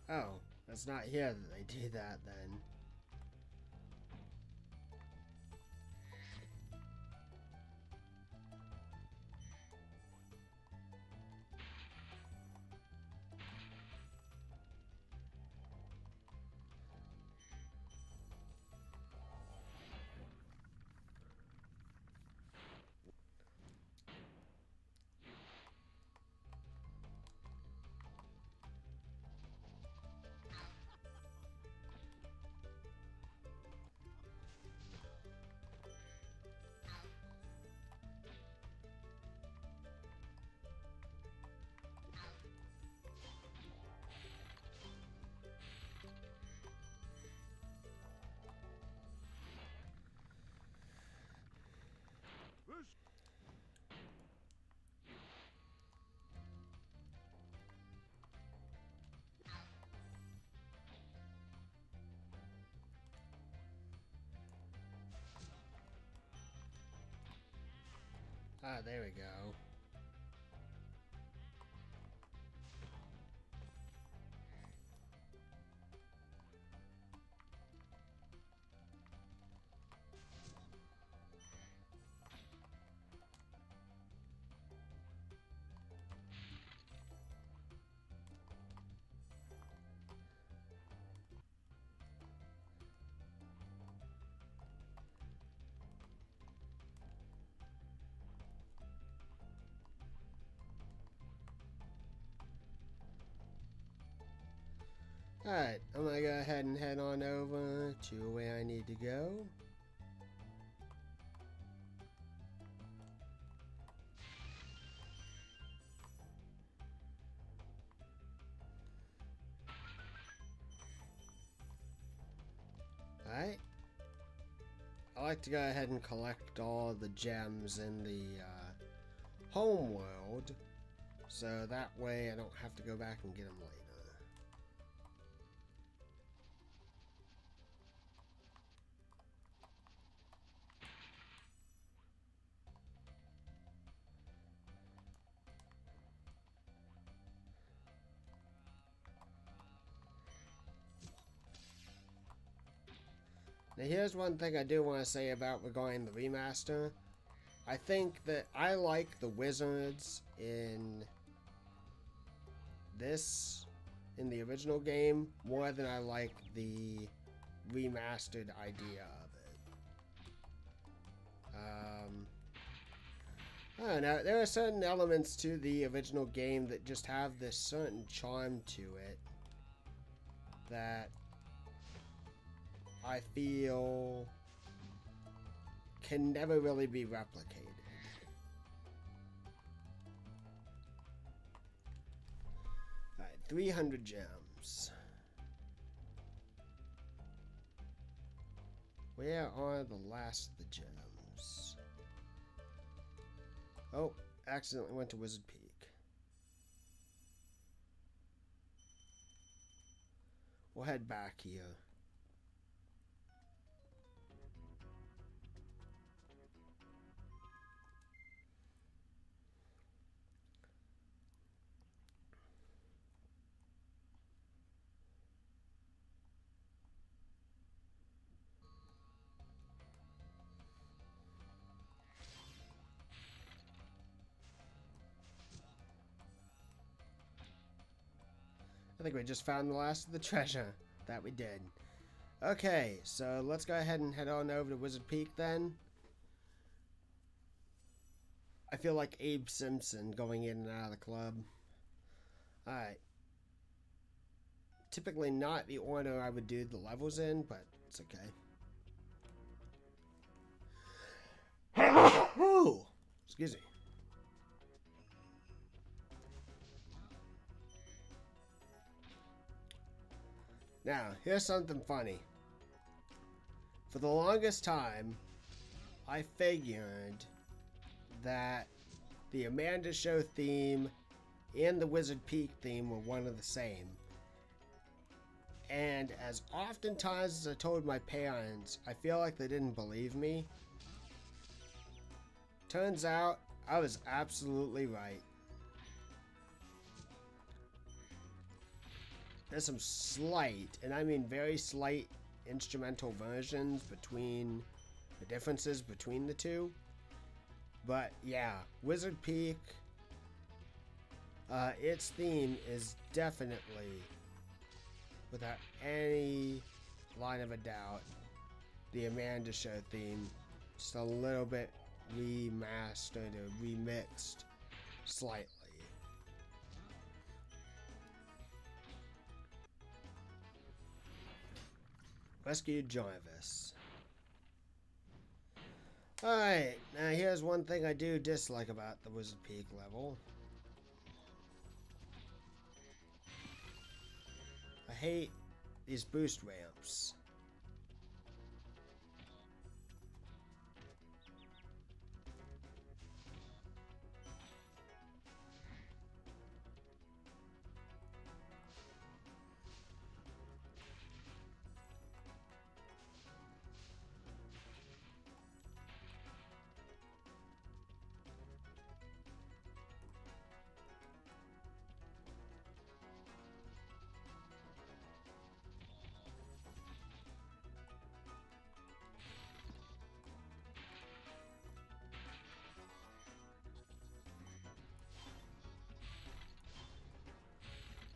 Oh, that's not here that they do that then. Ah, there we go. Alright, I'm gonna go ahead and head on over to where I need to go. Alright. I like to go ahead and collect all the gems in the home world, so that way I don't have to go back and get them later. Now here's one thing I do want to say about regarding the remaster. I think that I like the wizards in the original game more than I like the remastered idea of it. I don't know, there are certain elements to the original game that just have this certain charm to it that I feel can never really be replicated. Alright, 300 gems. Where are the last of the gems? Oh, accidentally went to Wizard Peak. We'll head back here. I think we just found the last of the treasure. That we did. Okay, so let's go ahead and head on over to Wizard Peak then. I feel like Abe Simpson going in and out of the club. Alright. Typically not the order I would do the levels in, but it's okay. Excuse me. Now, here's something funny. For the longest time, I figured that the Amanda Show theme and the Wizard Peak theme were one and the same. And as oftentimes as I told my parents, I feel like they didn't believe me. Turns out, I was absolutely right. There's some slight, and I mean very slight, instrumental versions between the differences between the two. But yeah, Wizard Peak, its theme is definitely, without any line of a doubt, the Amanda Show theme. Just a little bit remastered or remixed slightly. Rescue Jarvis. Alright, now here's one thing I do dislike about the Wizard Peak level. I hate these boost ramps.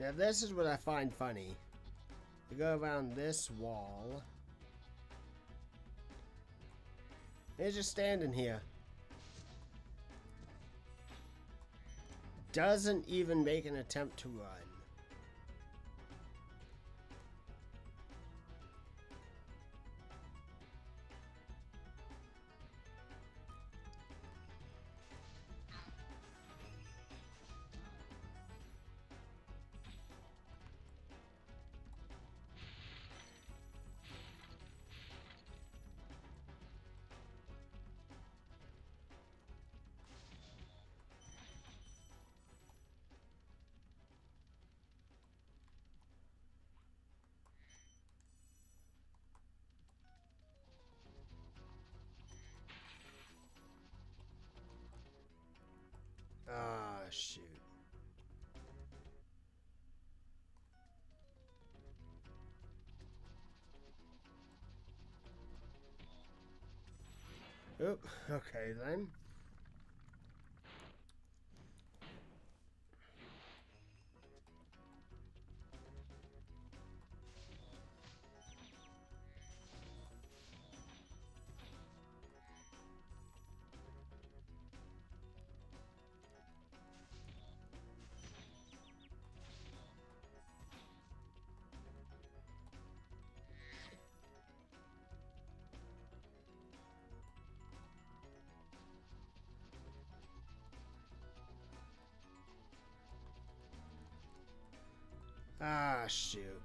Now this is what I find funny. You go around this wall. He's just standing here. Doesn't even make an attempt to run. Oop, okay then. Ah, shoot.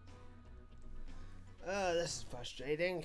This is frustrating.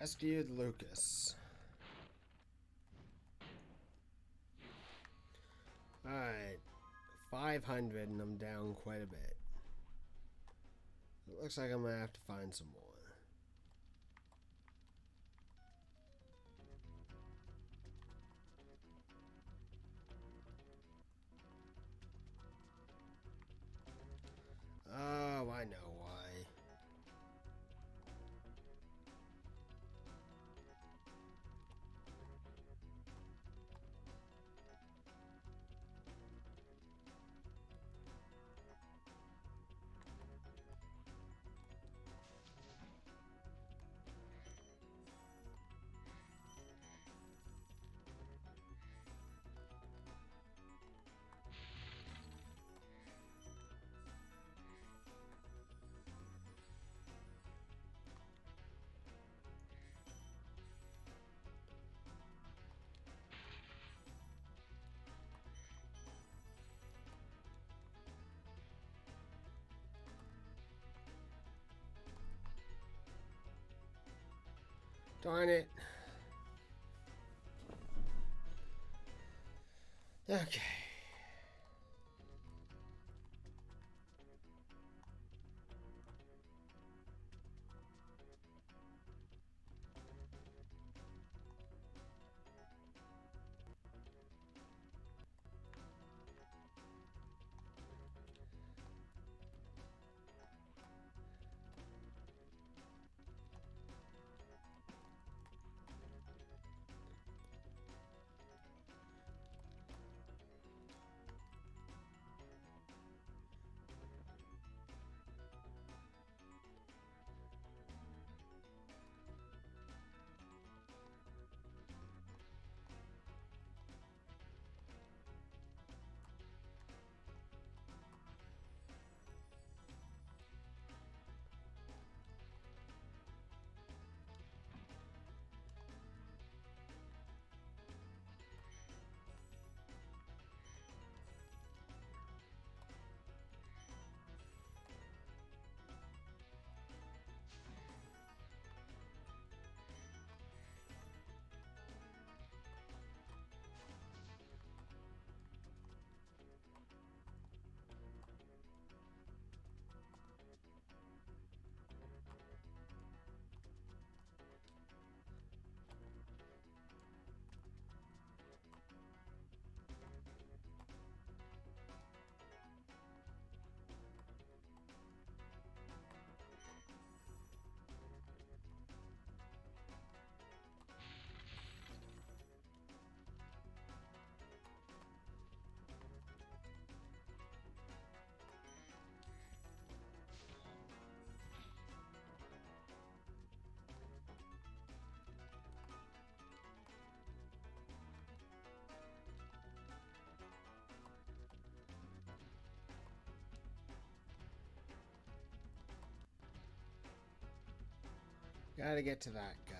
Rescued Lucas. Alright. 500 and I'm down quite a bit. It looks like I'm gonna have to find some more. Oh, I know why. Darn it. Okay. Gotta get to that guy.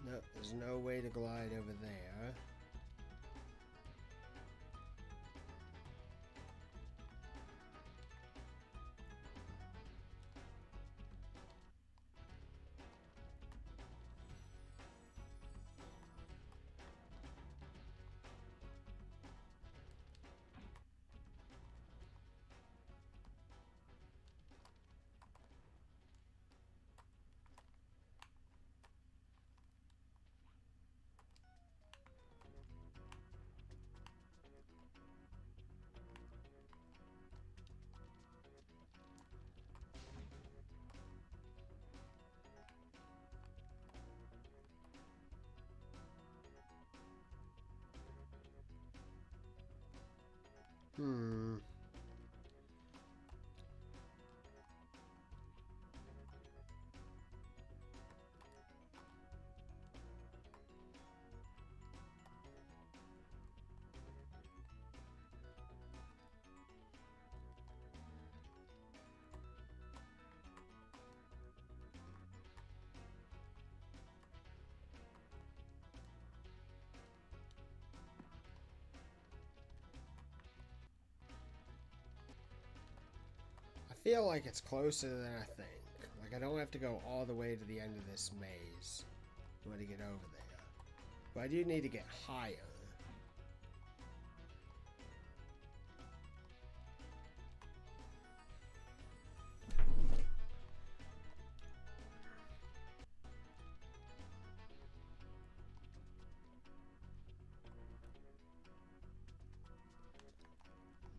No, there's no way to glide over there. Hmm. I feel like it's closer than I think. Like I don't have to go all the way to the end of this maze in order to get over there. But I do need to get higher.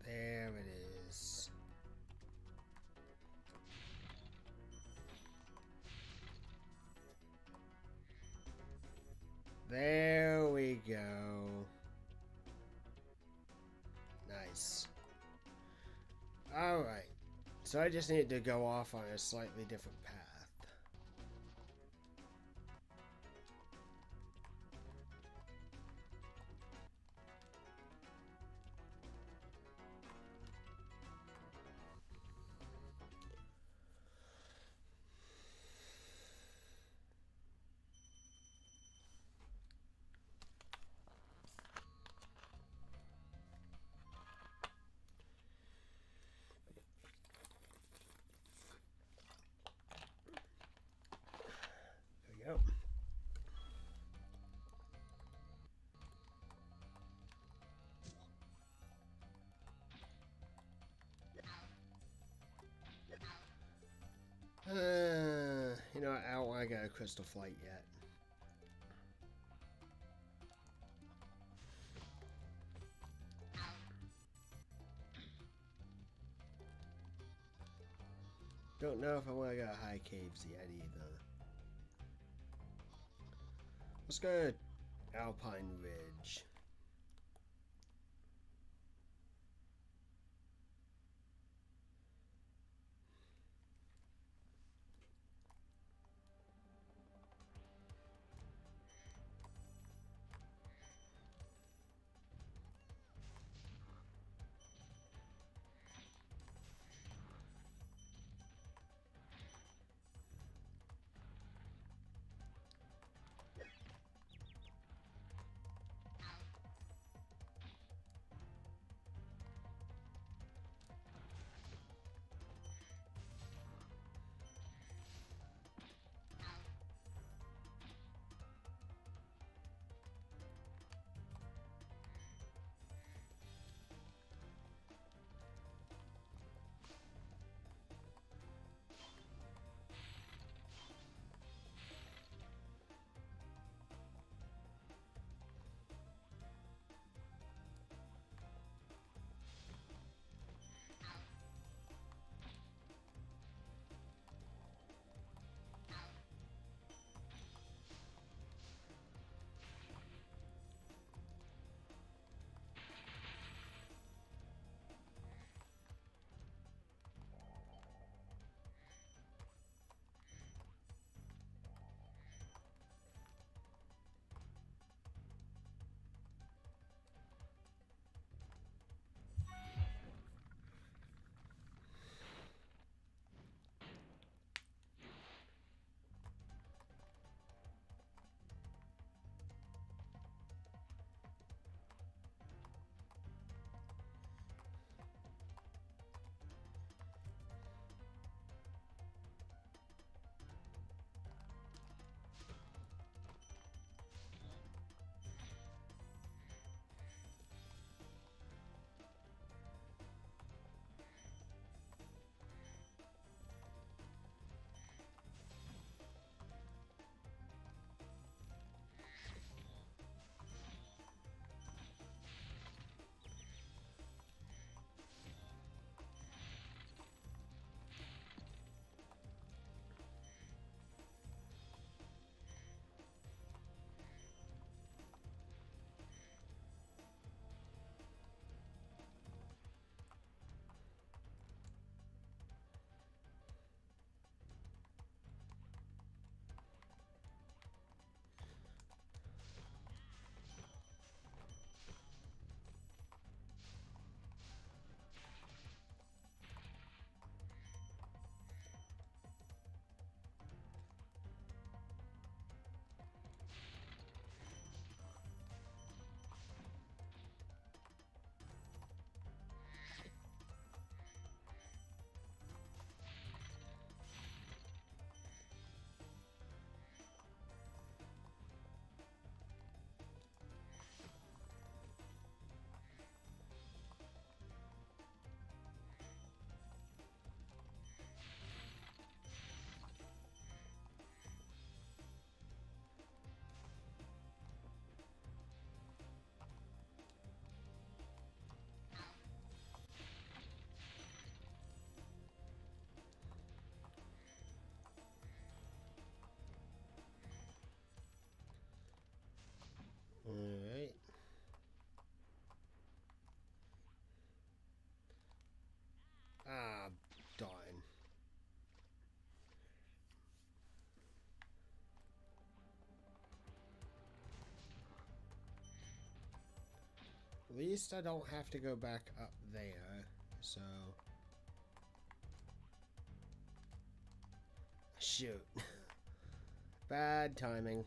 There it is. There we go. Nice. Alright. So I just need to go off on a slightly different path. There we go. You know what? I don't want to get a crystal flight yet. Don't know if I want to go high caves yet either. Let's go to Alpine Ridge. At least I don't have to go back up there, so... Shoot. Bad timing.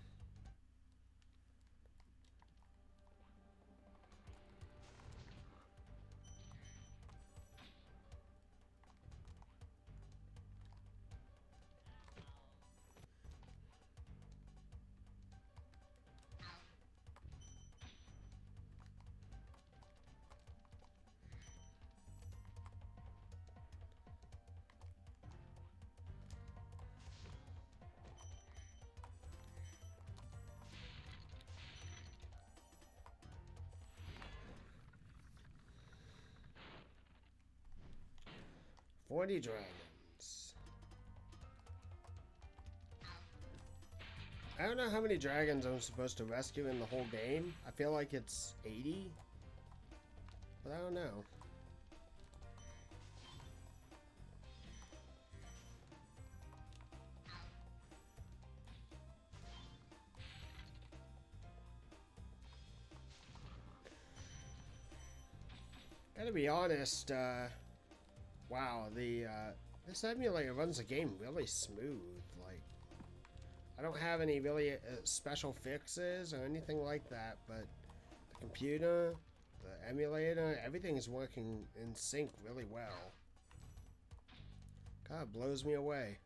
$40 dragons. I don't know how many dragons I'm supposed to rescue in the whole game. I feel like it's 80, but I don't know. Gotta be honest, wow, this emulator runs the game really smooth. Like, I don't have any really special fixes or anything like that, but the computer, the emulator, everything is working in sync really well. God, it blows me away.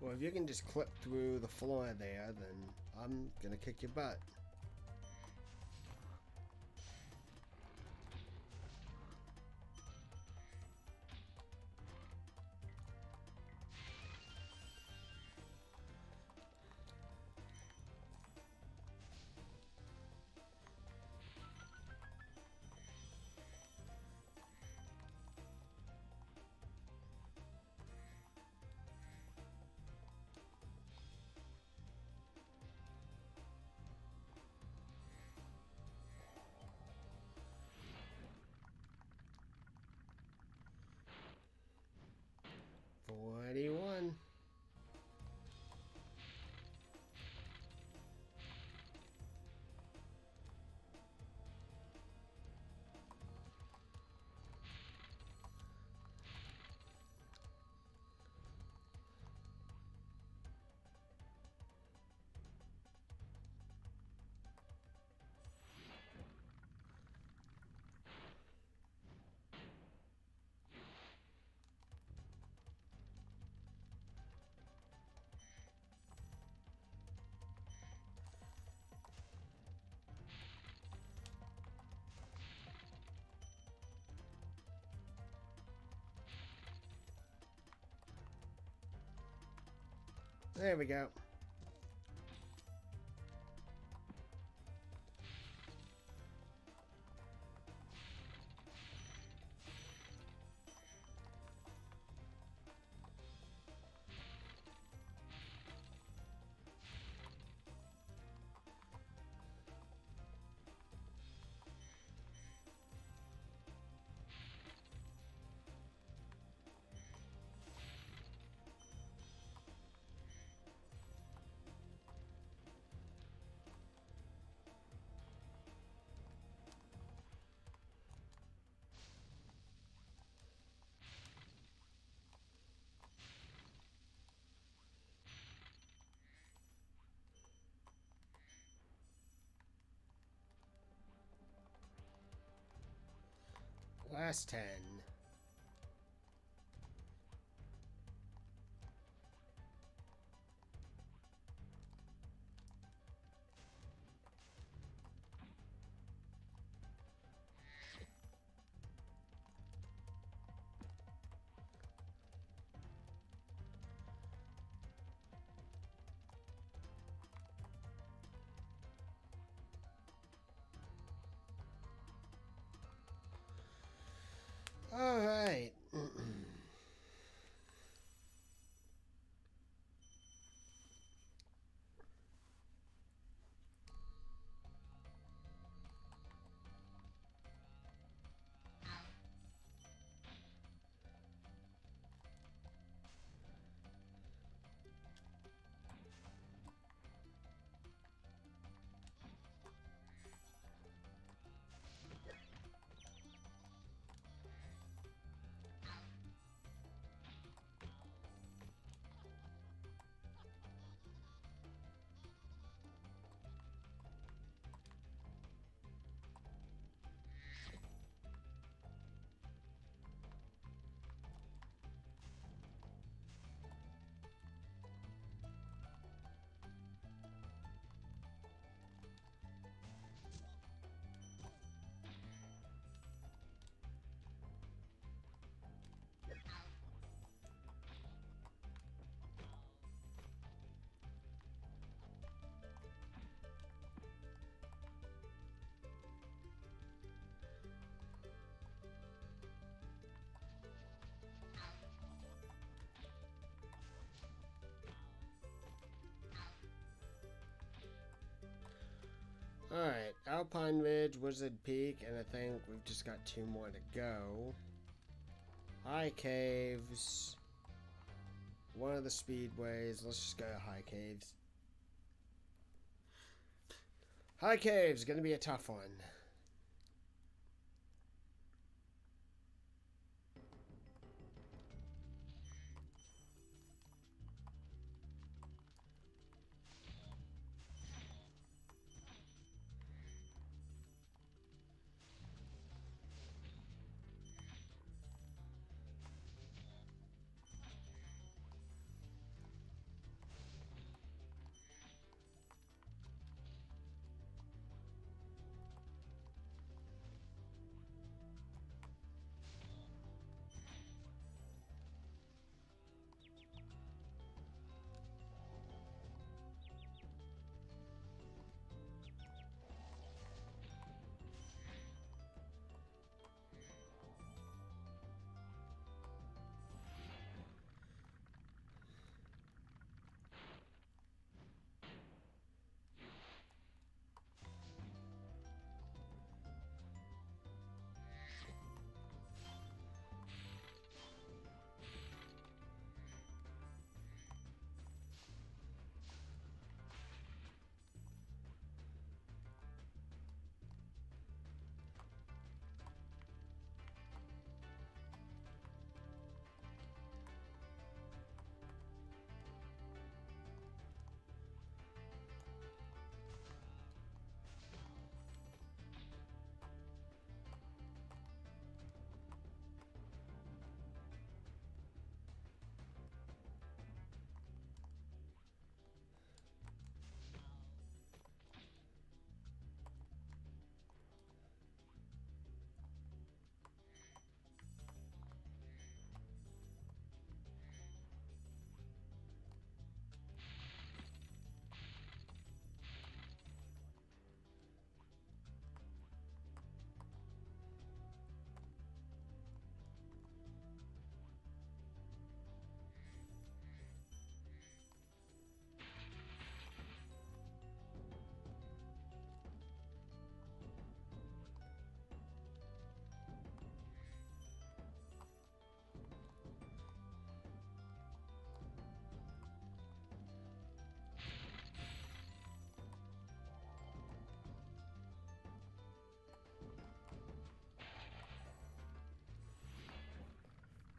Well, if you can just clip through the floor there, then I'm gonna kick your butt. $41. There we go. Last 10. All right. Alpine Ridge, Wizard Peak, and I think we've just got 2 more to go. High Caves. One of the speedways. Let's just go to High Caves. High Caves, gonna be a tough one.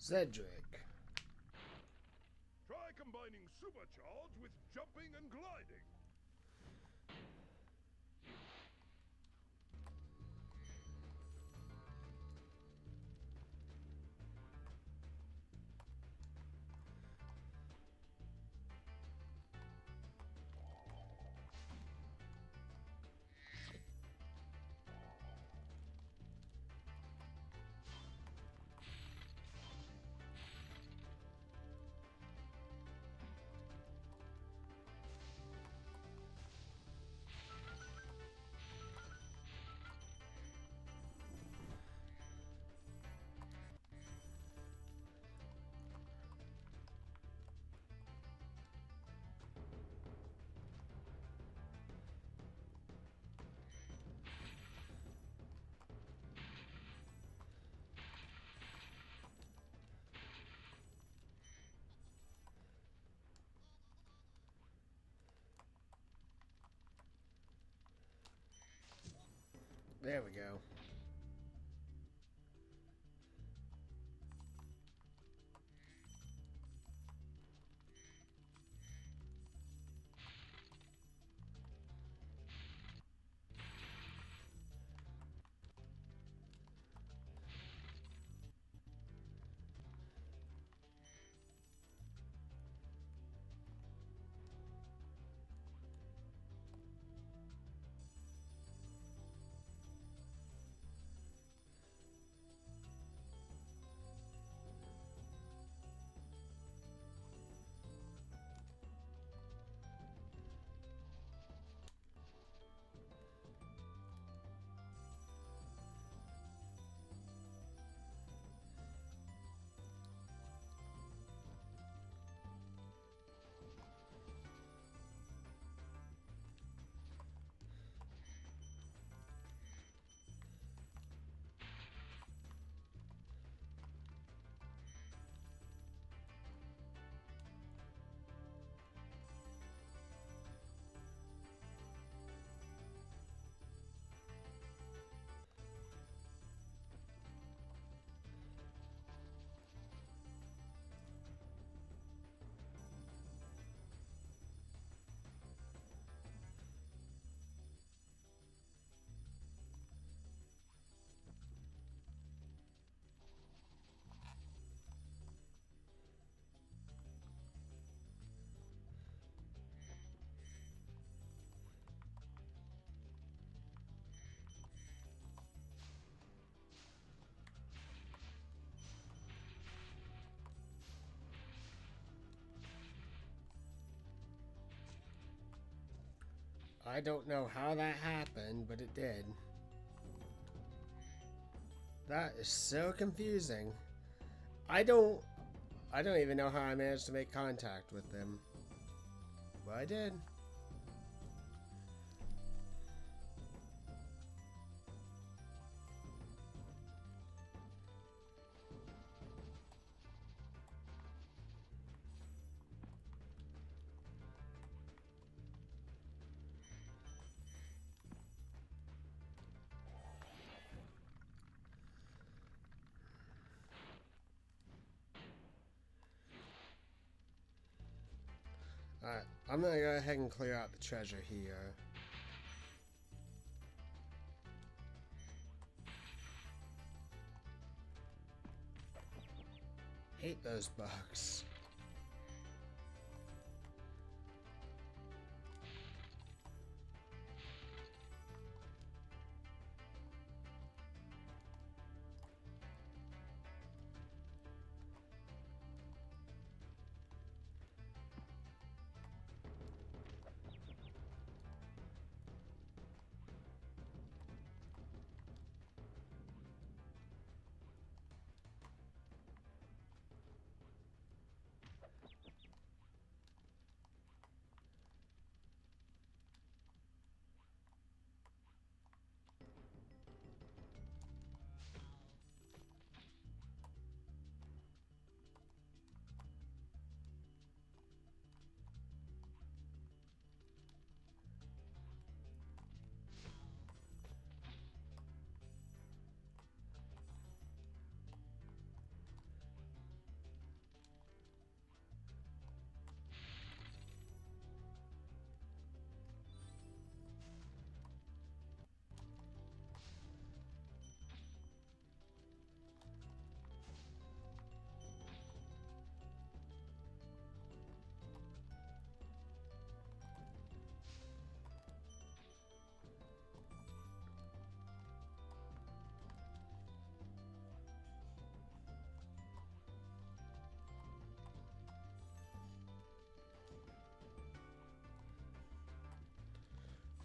Cedric. Try combining supercharge with jumping and gliding. There we go. I don't know how that happened, but it did. That is so confusing. I don't even know how I managed to make contact with them. But I did. Alright, I'm gonna go ahead and clear out the treasure here. Hate those bugs.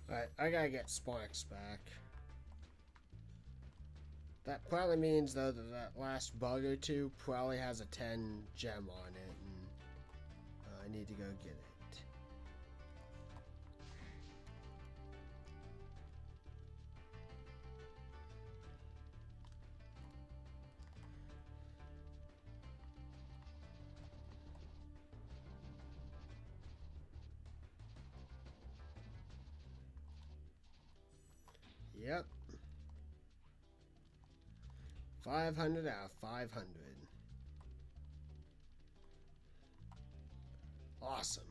Alright, I gotta get Sparks back. That probably means, though, that that last bug or two probably has a 10 gem on it, and I need to go get it. Yep. 500 out of 500. Awesome.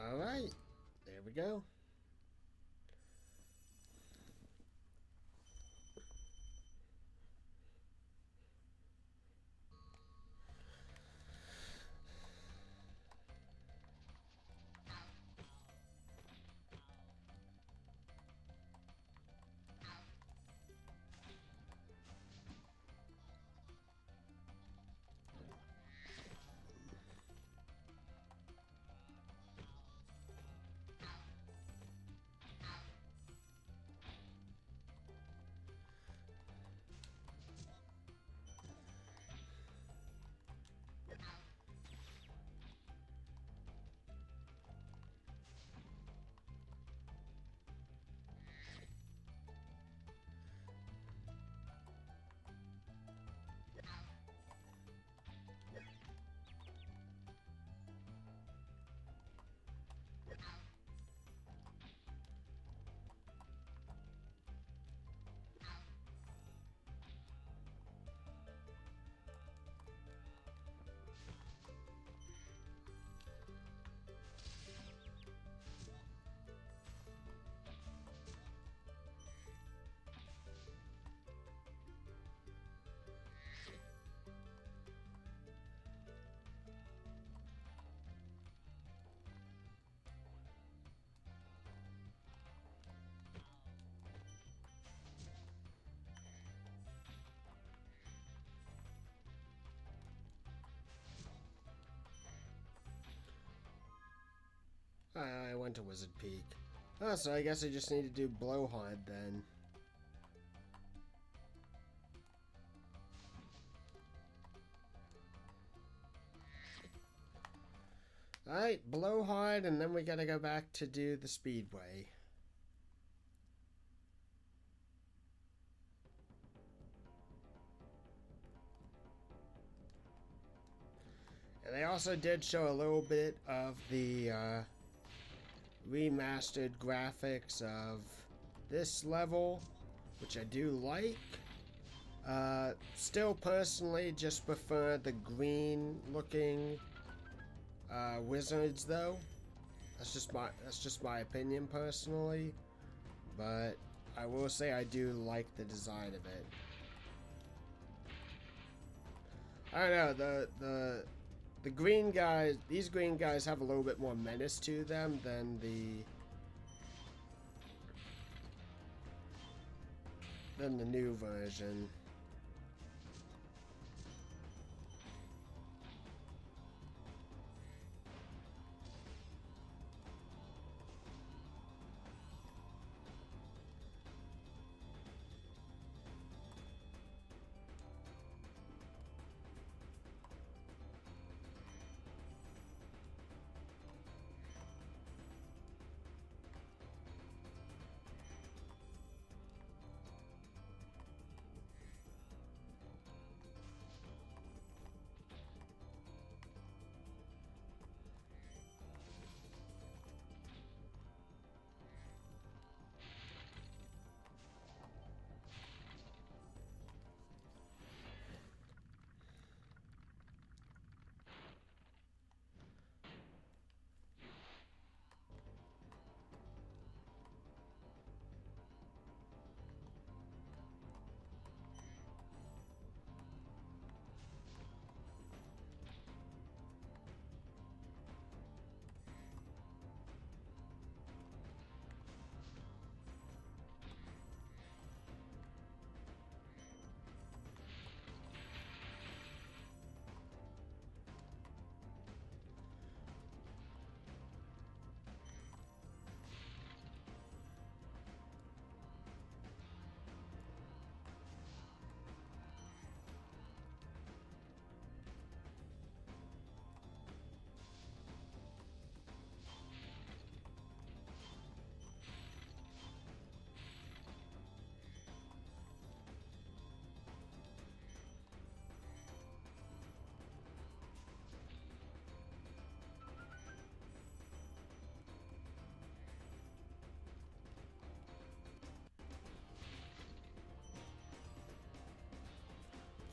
Alright, there we go. went to Wizard Peak. Oh, so I guess I just need to do Blowhard then. Alright, Blowhard, and then we gotta go back to do the Speedway. And they also did show a little bit of the remastered graphics of this level, which I do like. Still personally just prefer the green looking wizards though. That's just my opinion personally. But I will say I do like the design of it. I don't know, the green guys, these green guys have a little bit more menace to them than the new version.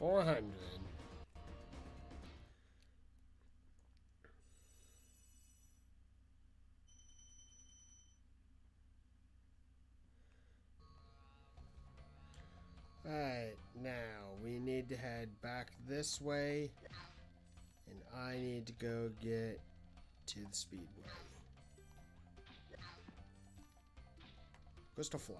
$400. Alright, now we need to head back this way, and I need to go get to the Speedway. Crystal Flight.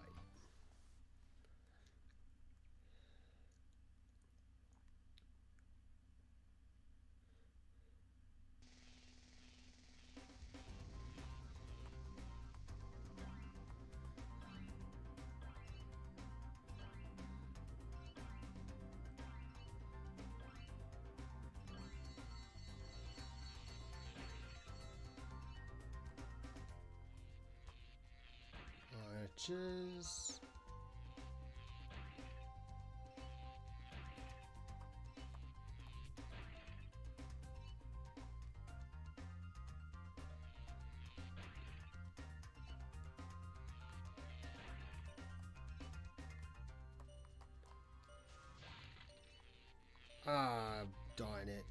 Arches. Ah, darn it.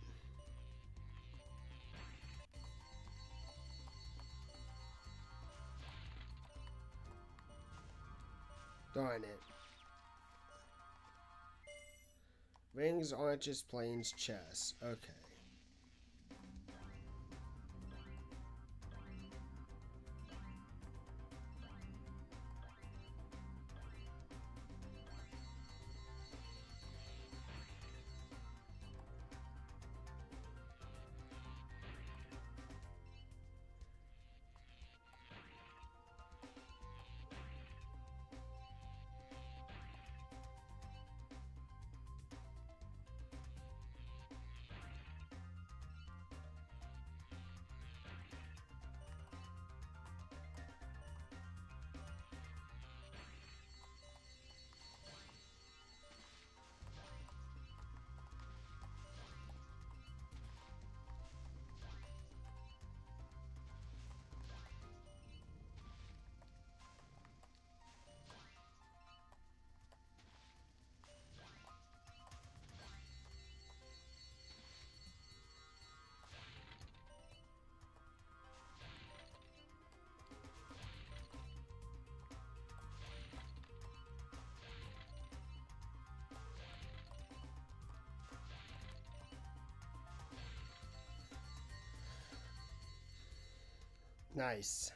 Darn it. Rings, arches, planes, chess. Okay. Nice.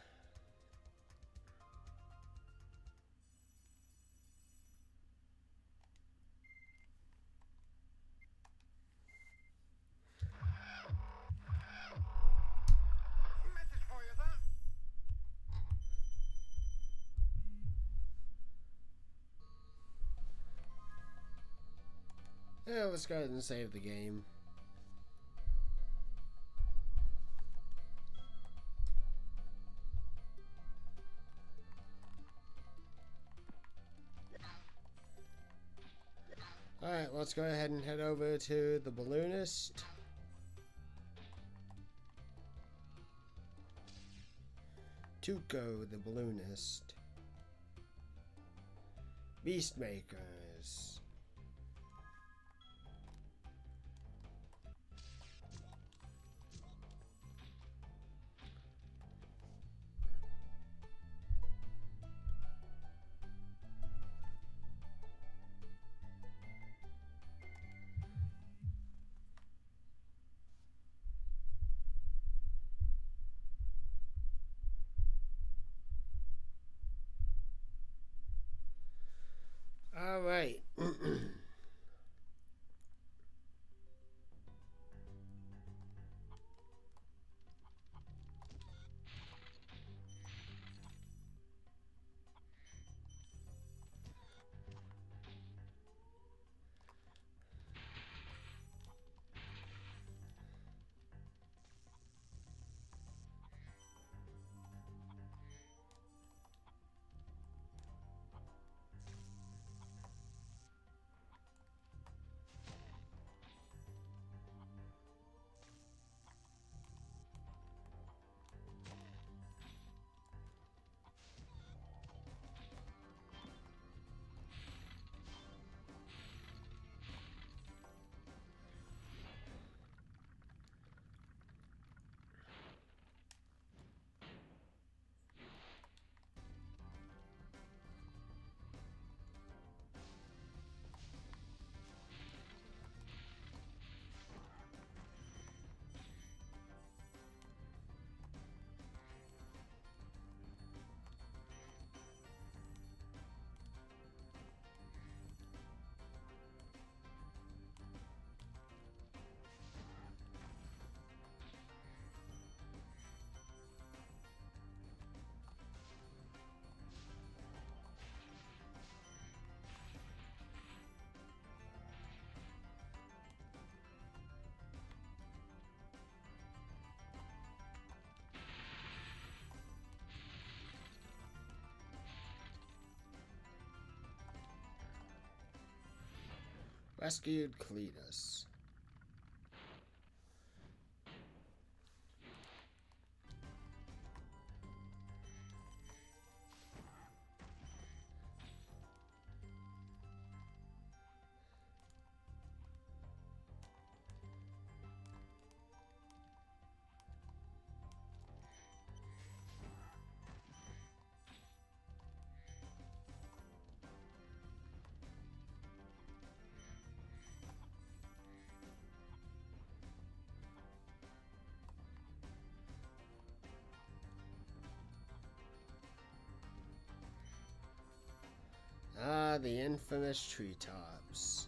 Message for you, sir. Yeah, let's go ahead and save the game. Alright, let's go ahead and head over to the balloonist. Tuco the balloonist. Beastmakers. Alright. Rescued Cletus. Ah, the infamous treetops.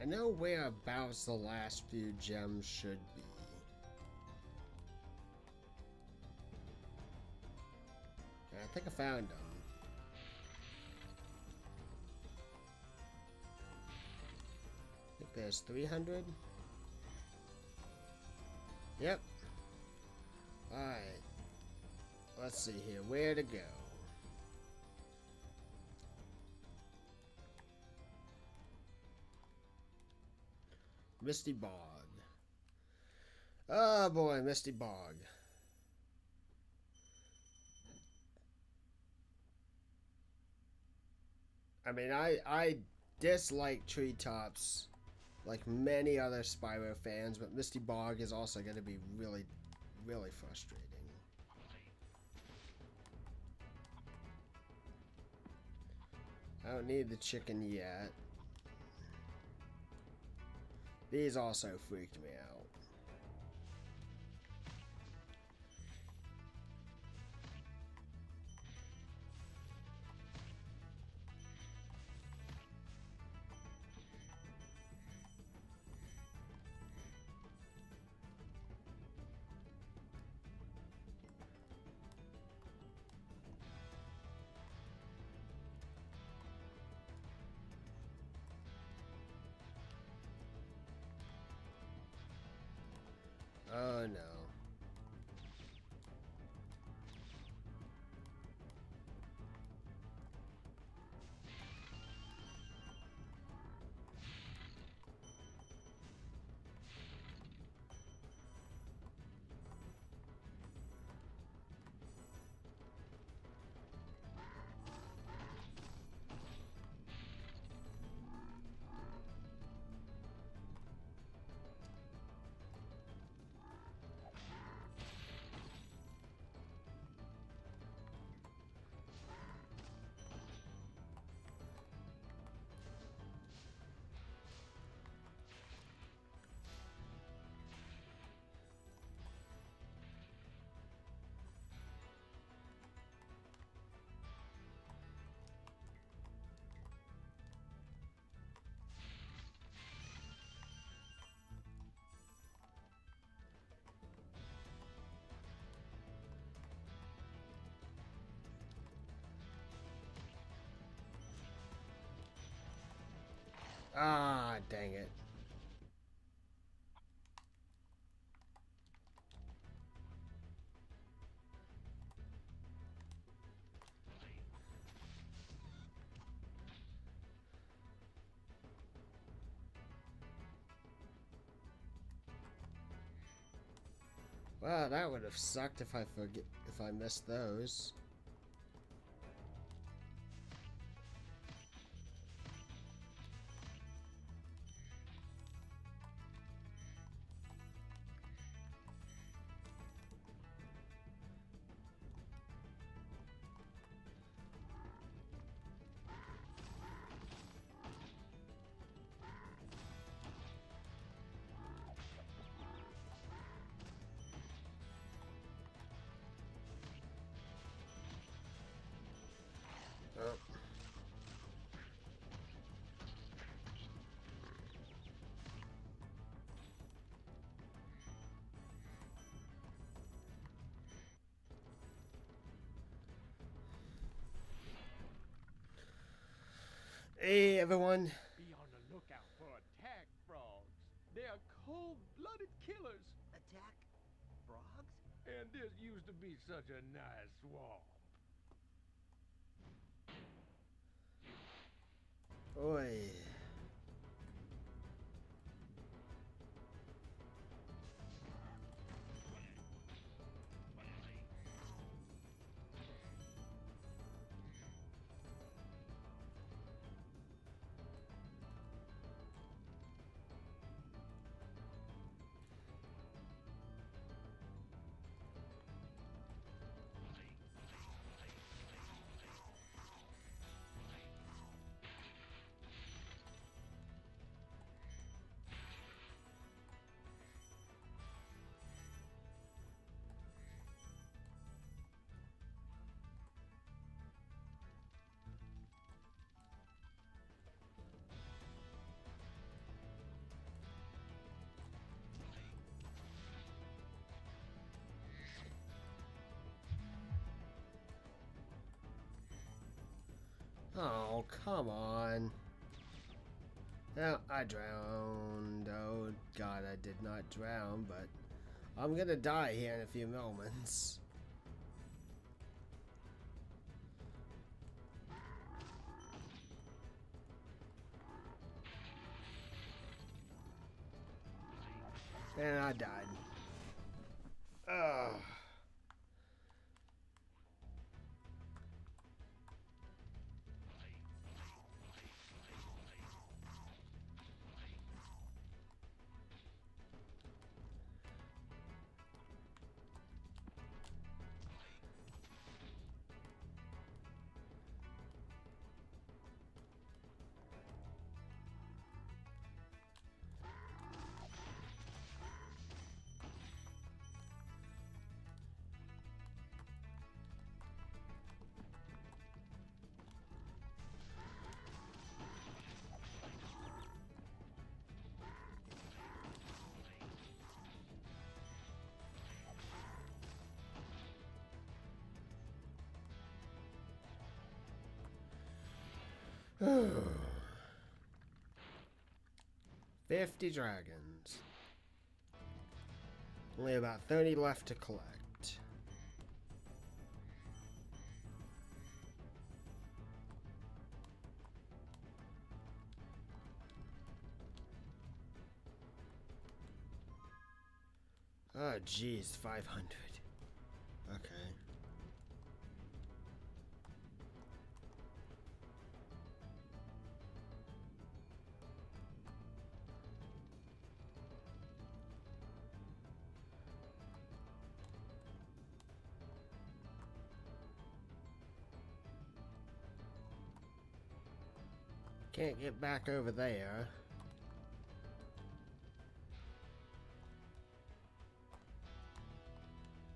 know whereabouts the last few gems should be. I think I found them. I think there's 300. Yep. Alright. Let's see here. Where to go? Misty Bog. Oh boy, Misty Bog. I mean, I dislike treetops like many other Spyro fans, but Misty Bog is also going to be really, really frustrating. I don't need the chicken yet. These also freaked me out. Oh no. Ah, dang it. Well, that would have sucked if I missed those. Oh. Hey everyone. Be on the lookout for attack frogs. They are cold-blooded killers. Attack frogs? And this used to be such a nice swamp. Oi. Oh, come on. Now, I drowned. Oh, God, I did not drown, but I'm gonna die here in a few moments. And I died. Ugh. Ugh. 50 dragons. Only about 30 left to collect. Oh, geez, 500. Okay. Can't get back over there.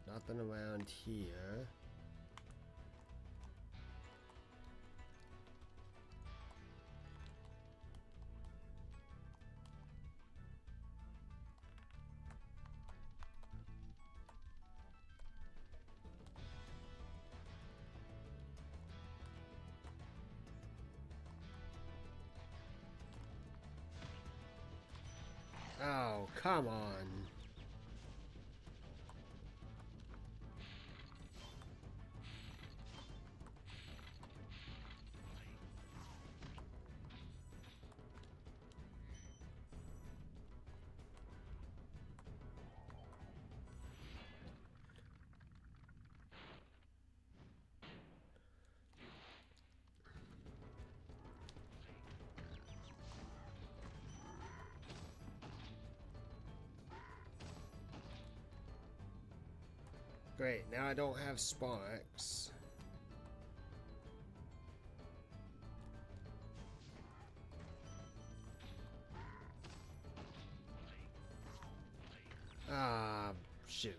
Nothing around here. Oh, come on. Great, now I don't have sparks. Ah, shoot.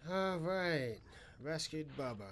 Alright, rescued Bubba.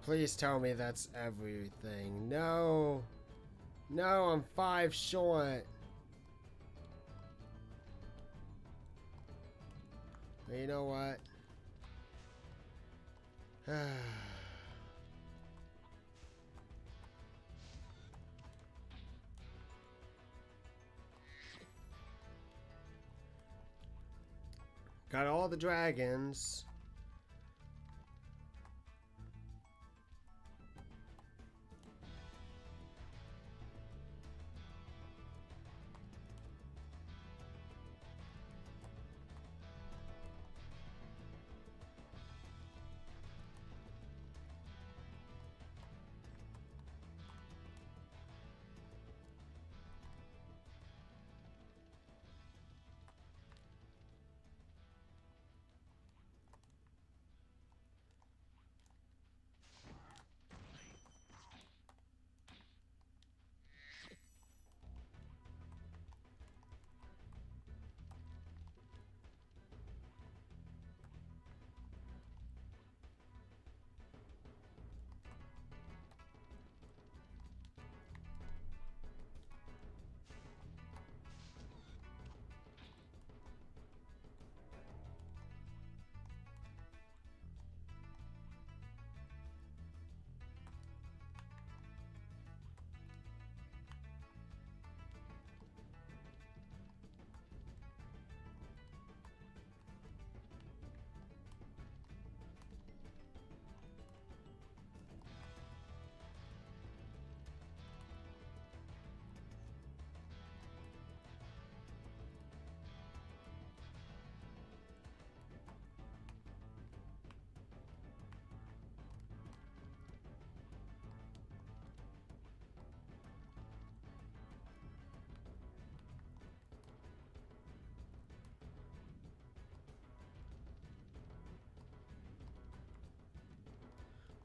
Please tell me that's everything. No. No, I'm 5 short. You know what? Got all the dragons.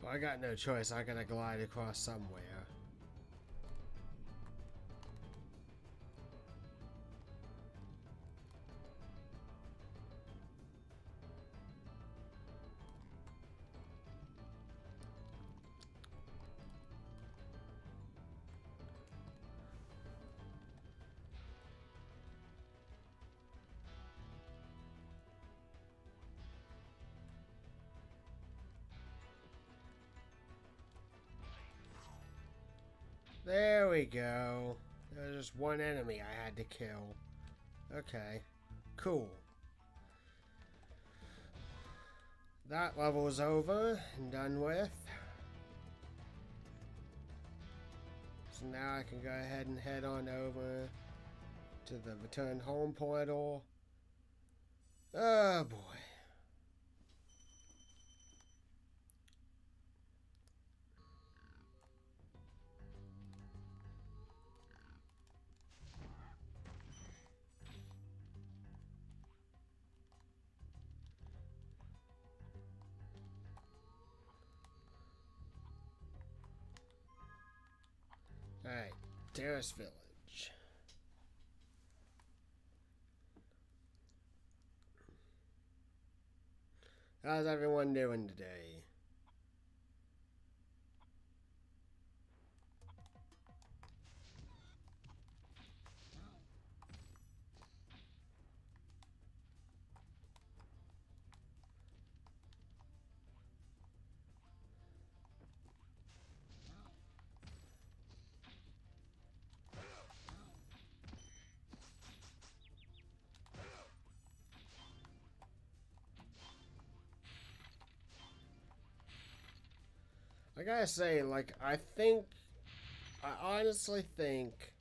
Well, I got no choice. I gotta glide across somewhere. There we go. There's just one enemy I had to kill. Okay. Cool. That level is over and done with. So now I can go ahead and head on over to the return home portal. Oh boy. Alright, Terrace Village. How's everyone doing today? I gotta say, like, I honestly think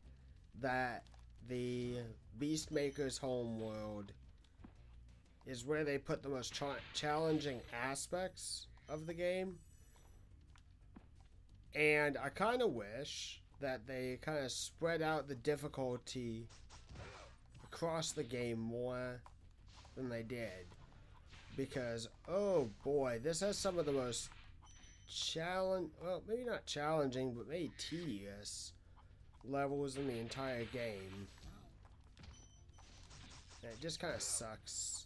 that the Beastmaker's homeworld is where they put the most challenging aspects of the game. And I kind of wish that they kind of spread out the difficulty across the game more than they did. Because, oh boy, this has some of the most well, maybe not challenging, but maybe tedious levels in the entire game. And it just kind of sucks.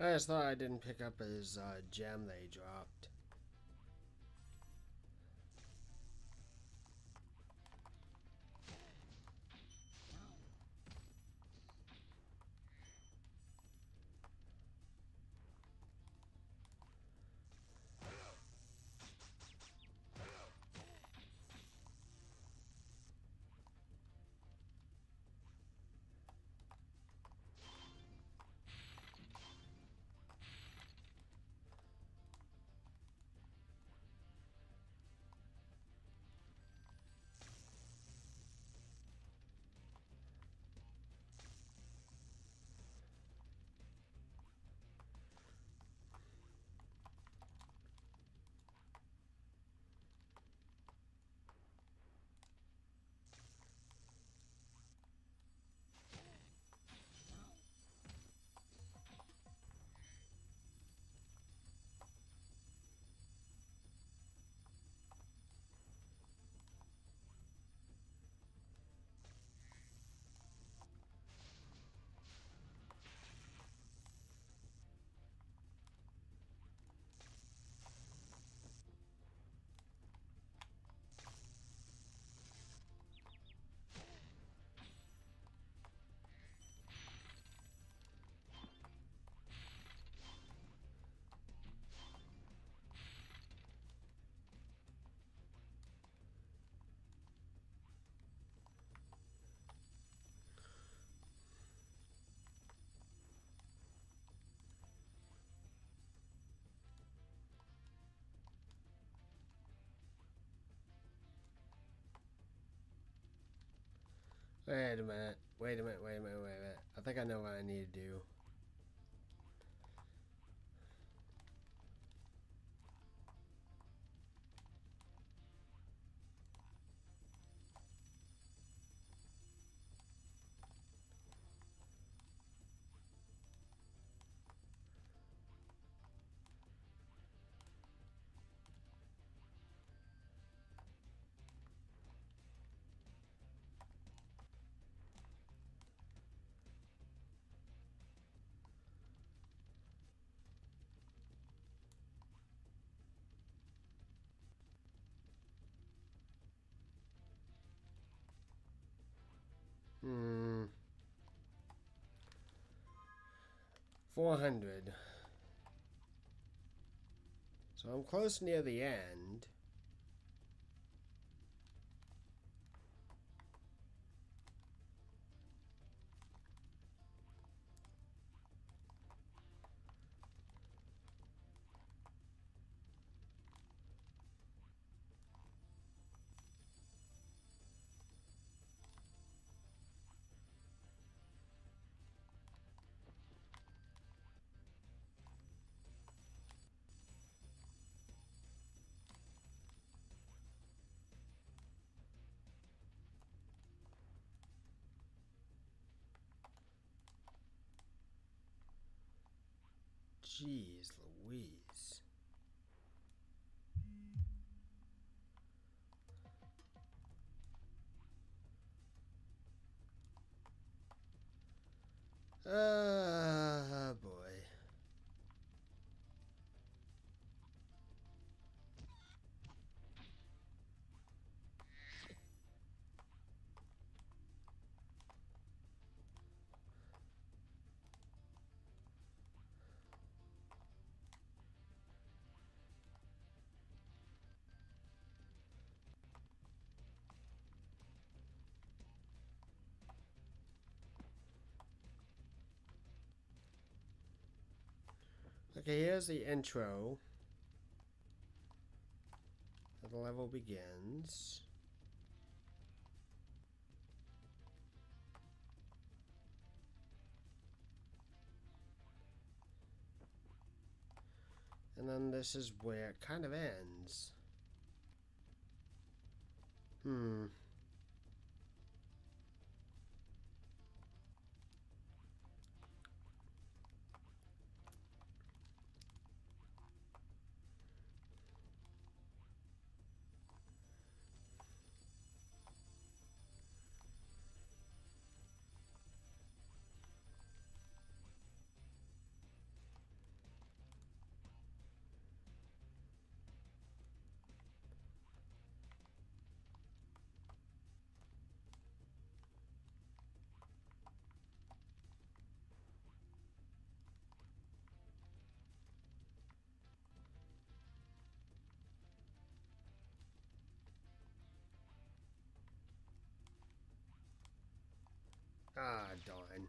I just thought I didn't pick up his gem they dropped. Wait a minute. Wait a minute. Wait a minute. Wait a minute. I think I know what I need to do. Hmm. 400. So I'm close near the end. Jeez Louise. Boy. Okay, here's the intro. The level begins. And then this is where it kind of ends. Ah, darn.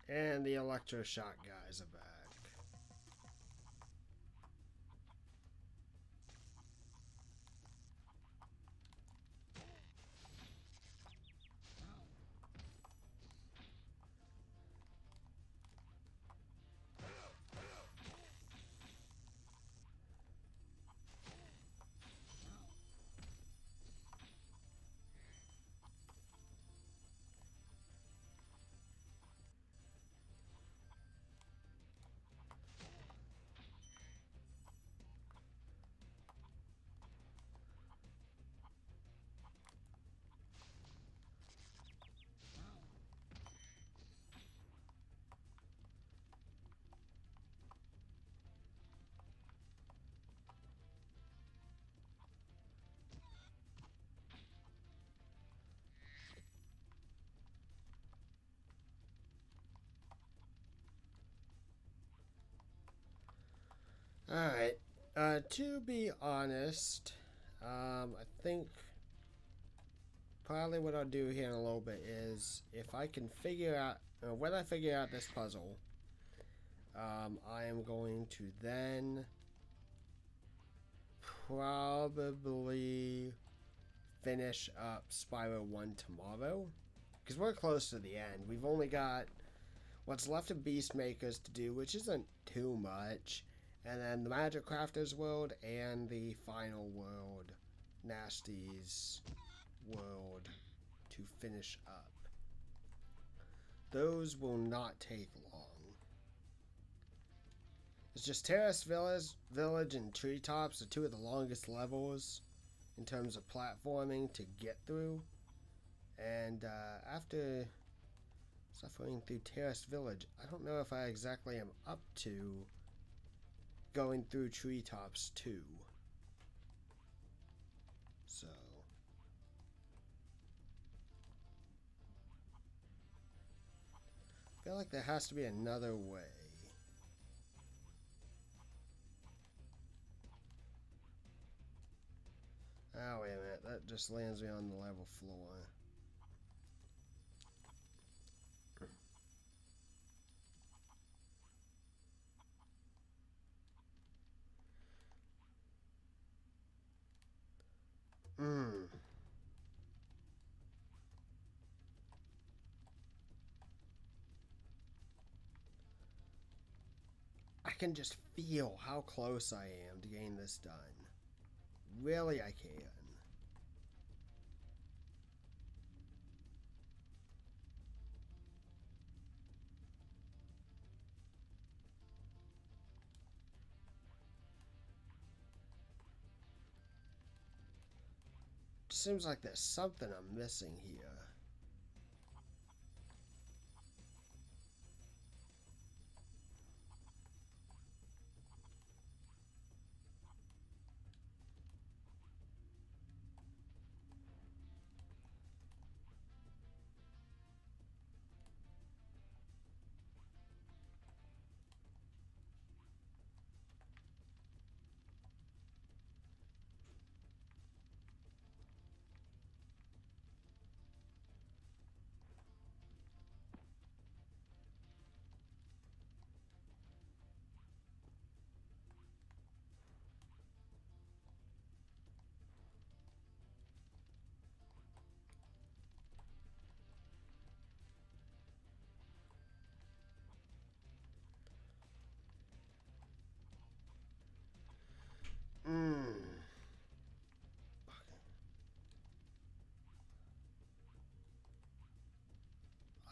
And the electroshock guys are back. Alright, to be honest, I think probably what I'll do here in a little bit is if I can figure out, when I figure out this puzzle, I am going to then probably finish up Spyro 1 tomorrow, because we're close to the end. We've only got what's left of Beastmakers to do, which isn't too much. And then the Magic Crafters world and the final world, Nasty's world, to finish up. Those will not take long. It's just Terrace Village and Treetops are two of the longest levels in terms of platforming to get through. And after suffering through Terrace Village, I don't know if I exactly am up to going through Treetops too. So I feel like there has to be another way. Oh, wait a minute. That just lands me on the level floor. I can just feel how close I am to getting this done. Really, I can. Seems like there's something I'm missing here.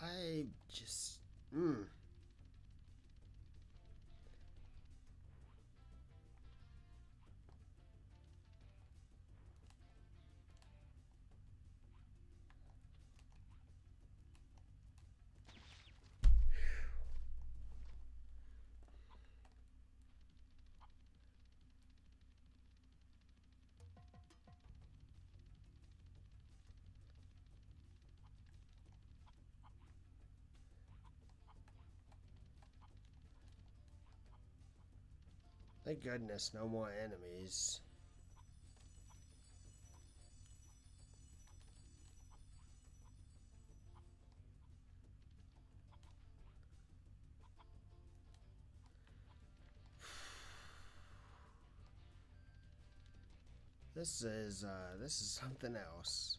I just... Thank goodness, no more enemies. This is something else.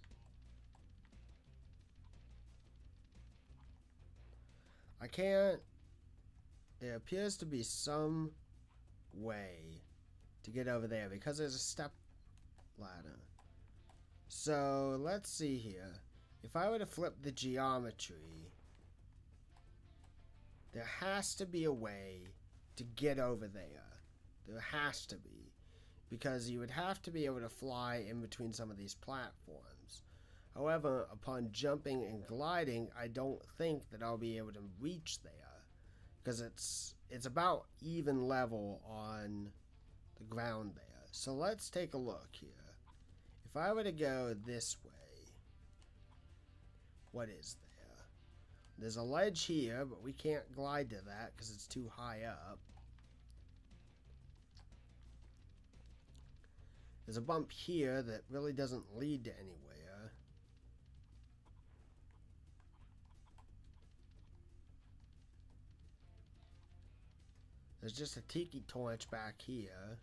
I can't. There appears to be some way to get over there because there's a step ladder. So let's see here. If I were to flip the geometry, there has to be a way to get over there. There has to be. Because you would have to be able to fly in between some of these platforms. However, upon jumping and gliding, I don't think that I'll be able to reach there. Because it's about even level on the ground there. So let's take a look here. If I were to go this way, what is there? There's a ledge here, but we can't glide to that because it's too high up. There's a bump here that really doesn't lead to anywhere. There's just a tiki torch back here.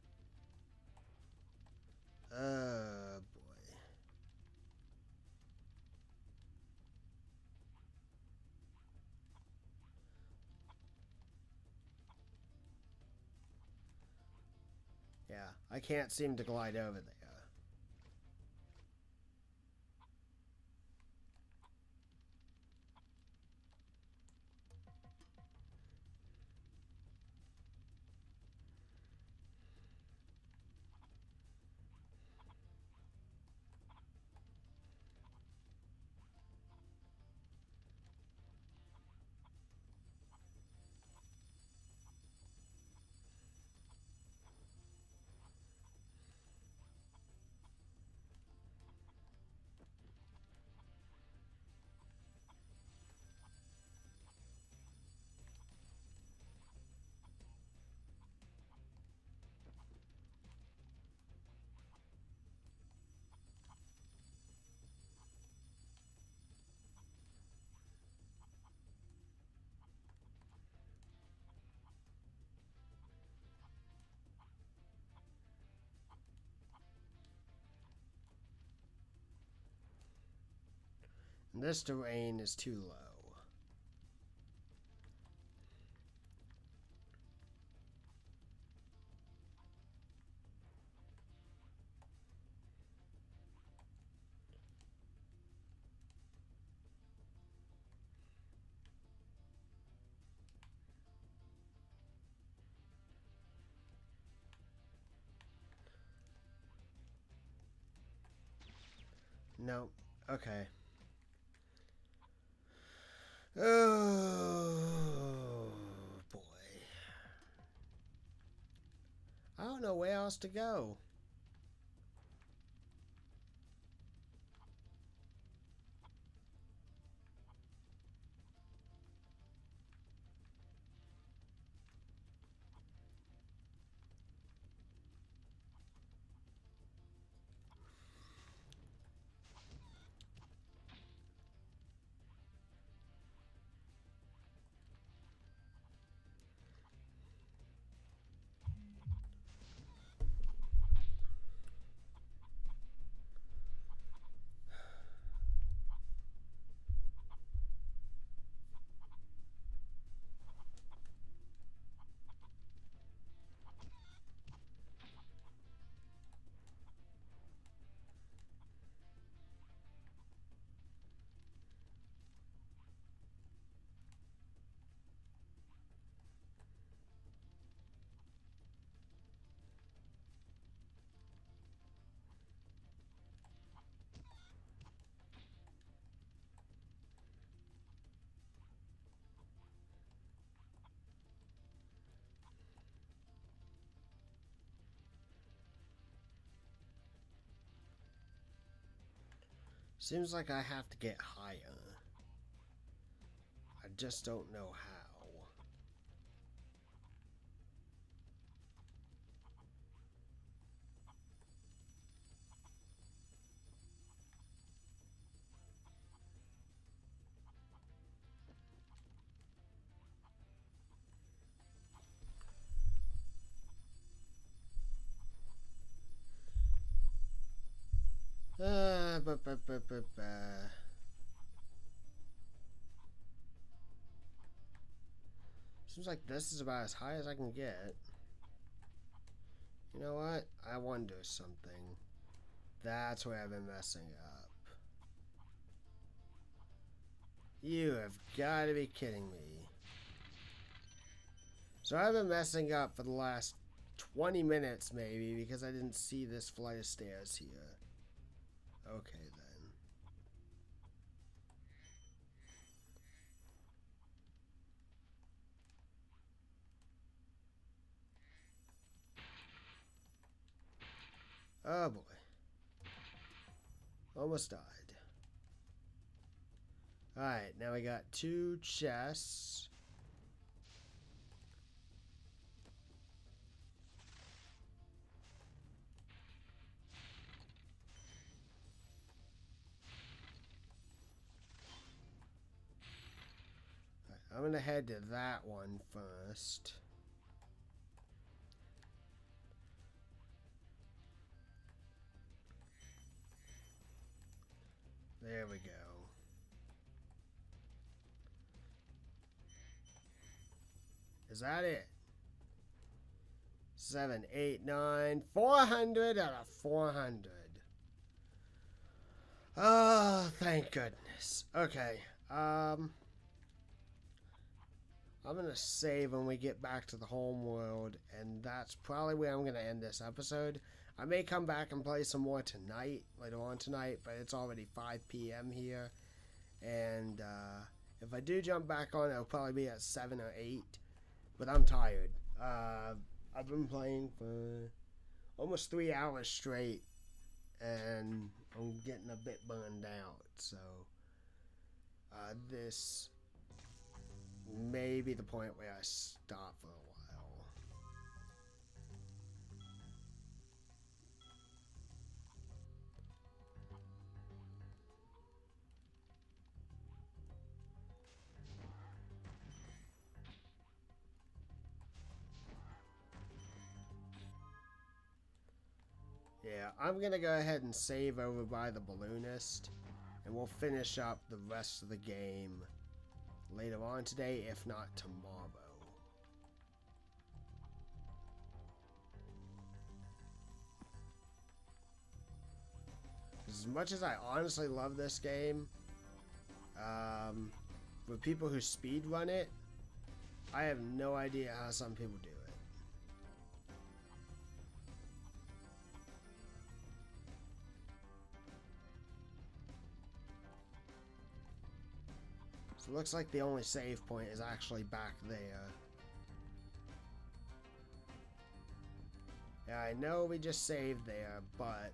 Boy. Yeah, I can't seem to glide over there. And this terrain is too low. No. Okay. Oh, boy. I don't know where else to go. Seems like I have to get higher. I just don't know how. Seems like this is about as high as I can get. You know what? I want to do something. That's where I've been messing up. You have got to be kidding me. So I've been messing up for the last 20 minutes maybe because I didn't see this flight of stairs here. Okay then. Oh boy. Almost died. Alright, now we got 2 chests. Right, I'm gonna head to that one first. There we go. Is that it? 7, 8, 9, 400 out of 400. Oh, thank goodness. Okay. I'm gonna save when we get back to the home world, and that's probably where I'm gonna end this episode. I may come back and play some more tonight, later on tonight, but it's already 5 p.m. here. And if I do jump back on, it'll probably be at 7 or 8. But I'm tired. I've been playing for almost 3 hours straight, and I'm getting a bit burned out. So this may be the point where I stop for a while. Yeah, I'm gonna go ahead and save over by the balloonist, and we'll finish up the rest of the game later on today, if not tomorrow. As much as I honestly love this game, with people who speedrun it, I have no idea how some people do it. So it looks like the only save point is actually back there. Yeah, I know we just saved there, but...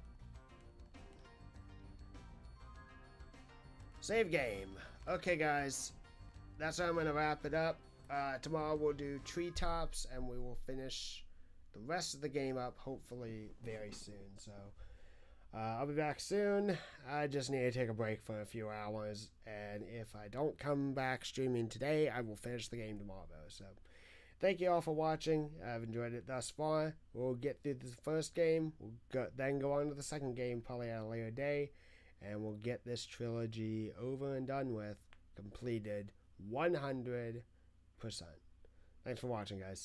Save game. Okay, guys. That's how I'm going to wrap it up. Tomorrow we'll do treetops, and we will finish the rest of the game up, hopefully very soon. So... I'll be back soon. I just need to take a break for a few hours, and if I don't come back streaming today, I will finish the game tomorrow. So, thank you all for watching. I've enjoyed it thus far. We'll get through the first game, then go on to the second game probably at a later day, and we'll get this trilogy over and done with, completed 100%. Thanks for watching, guys.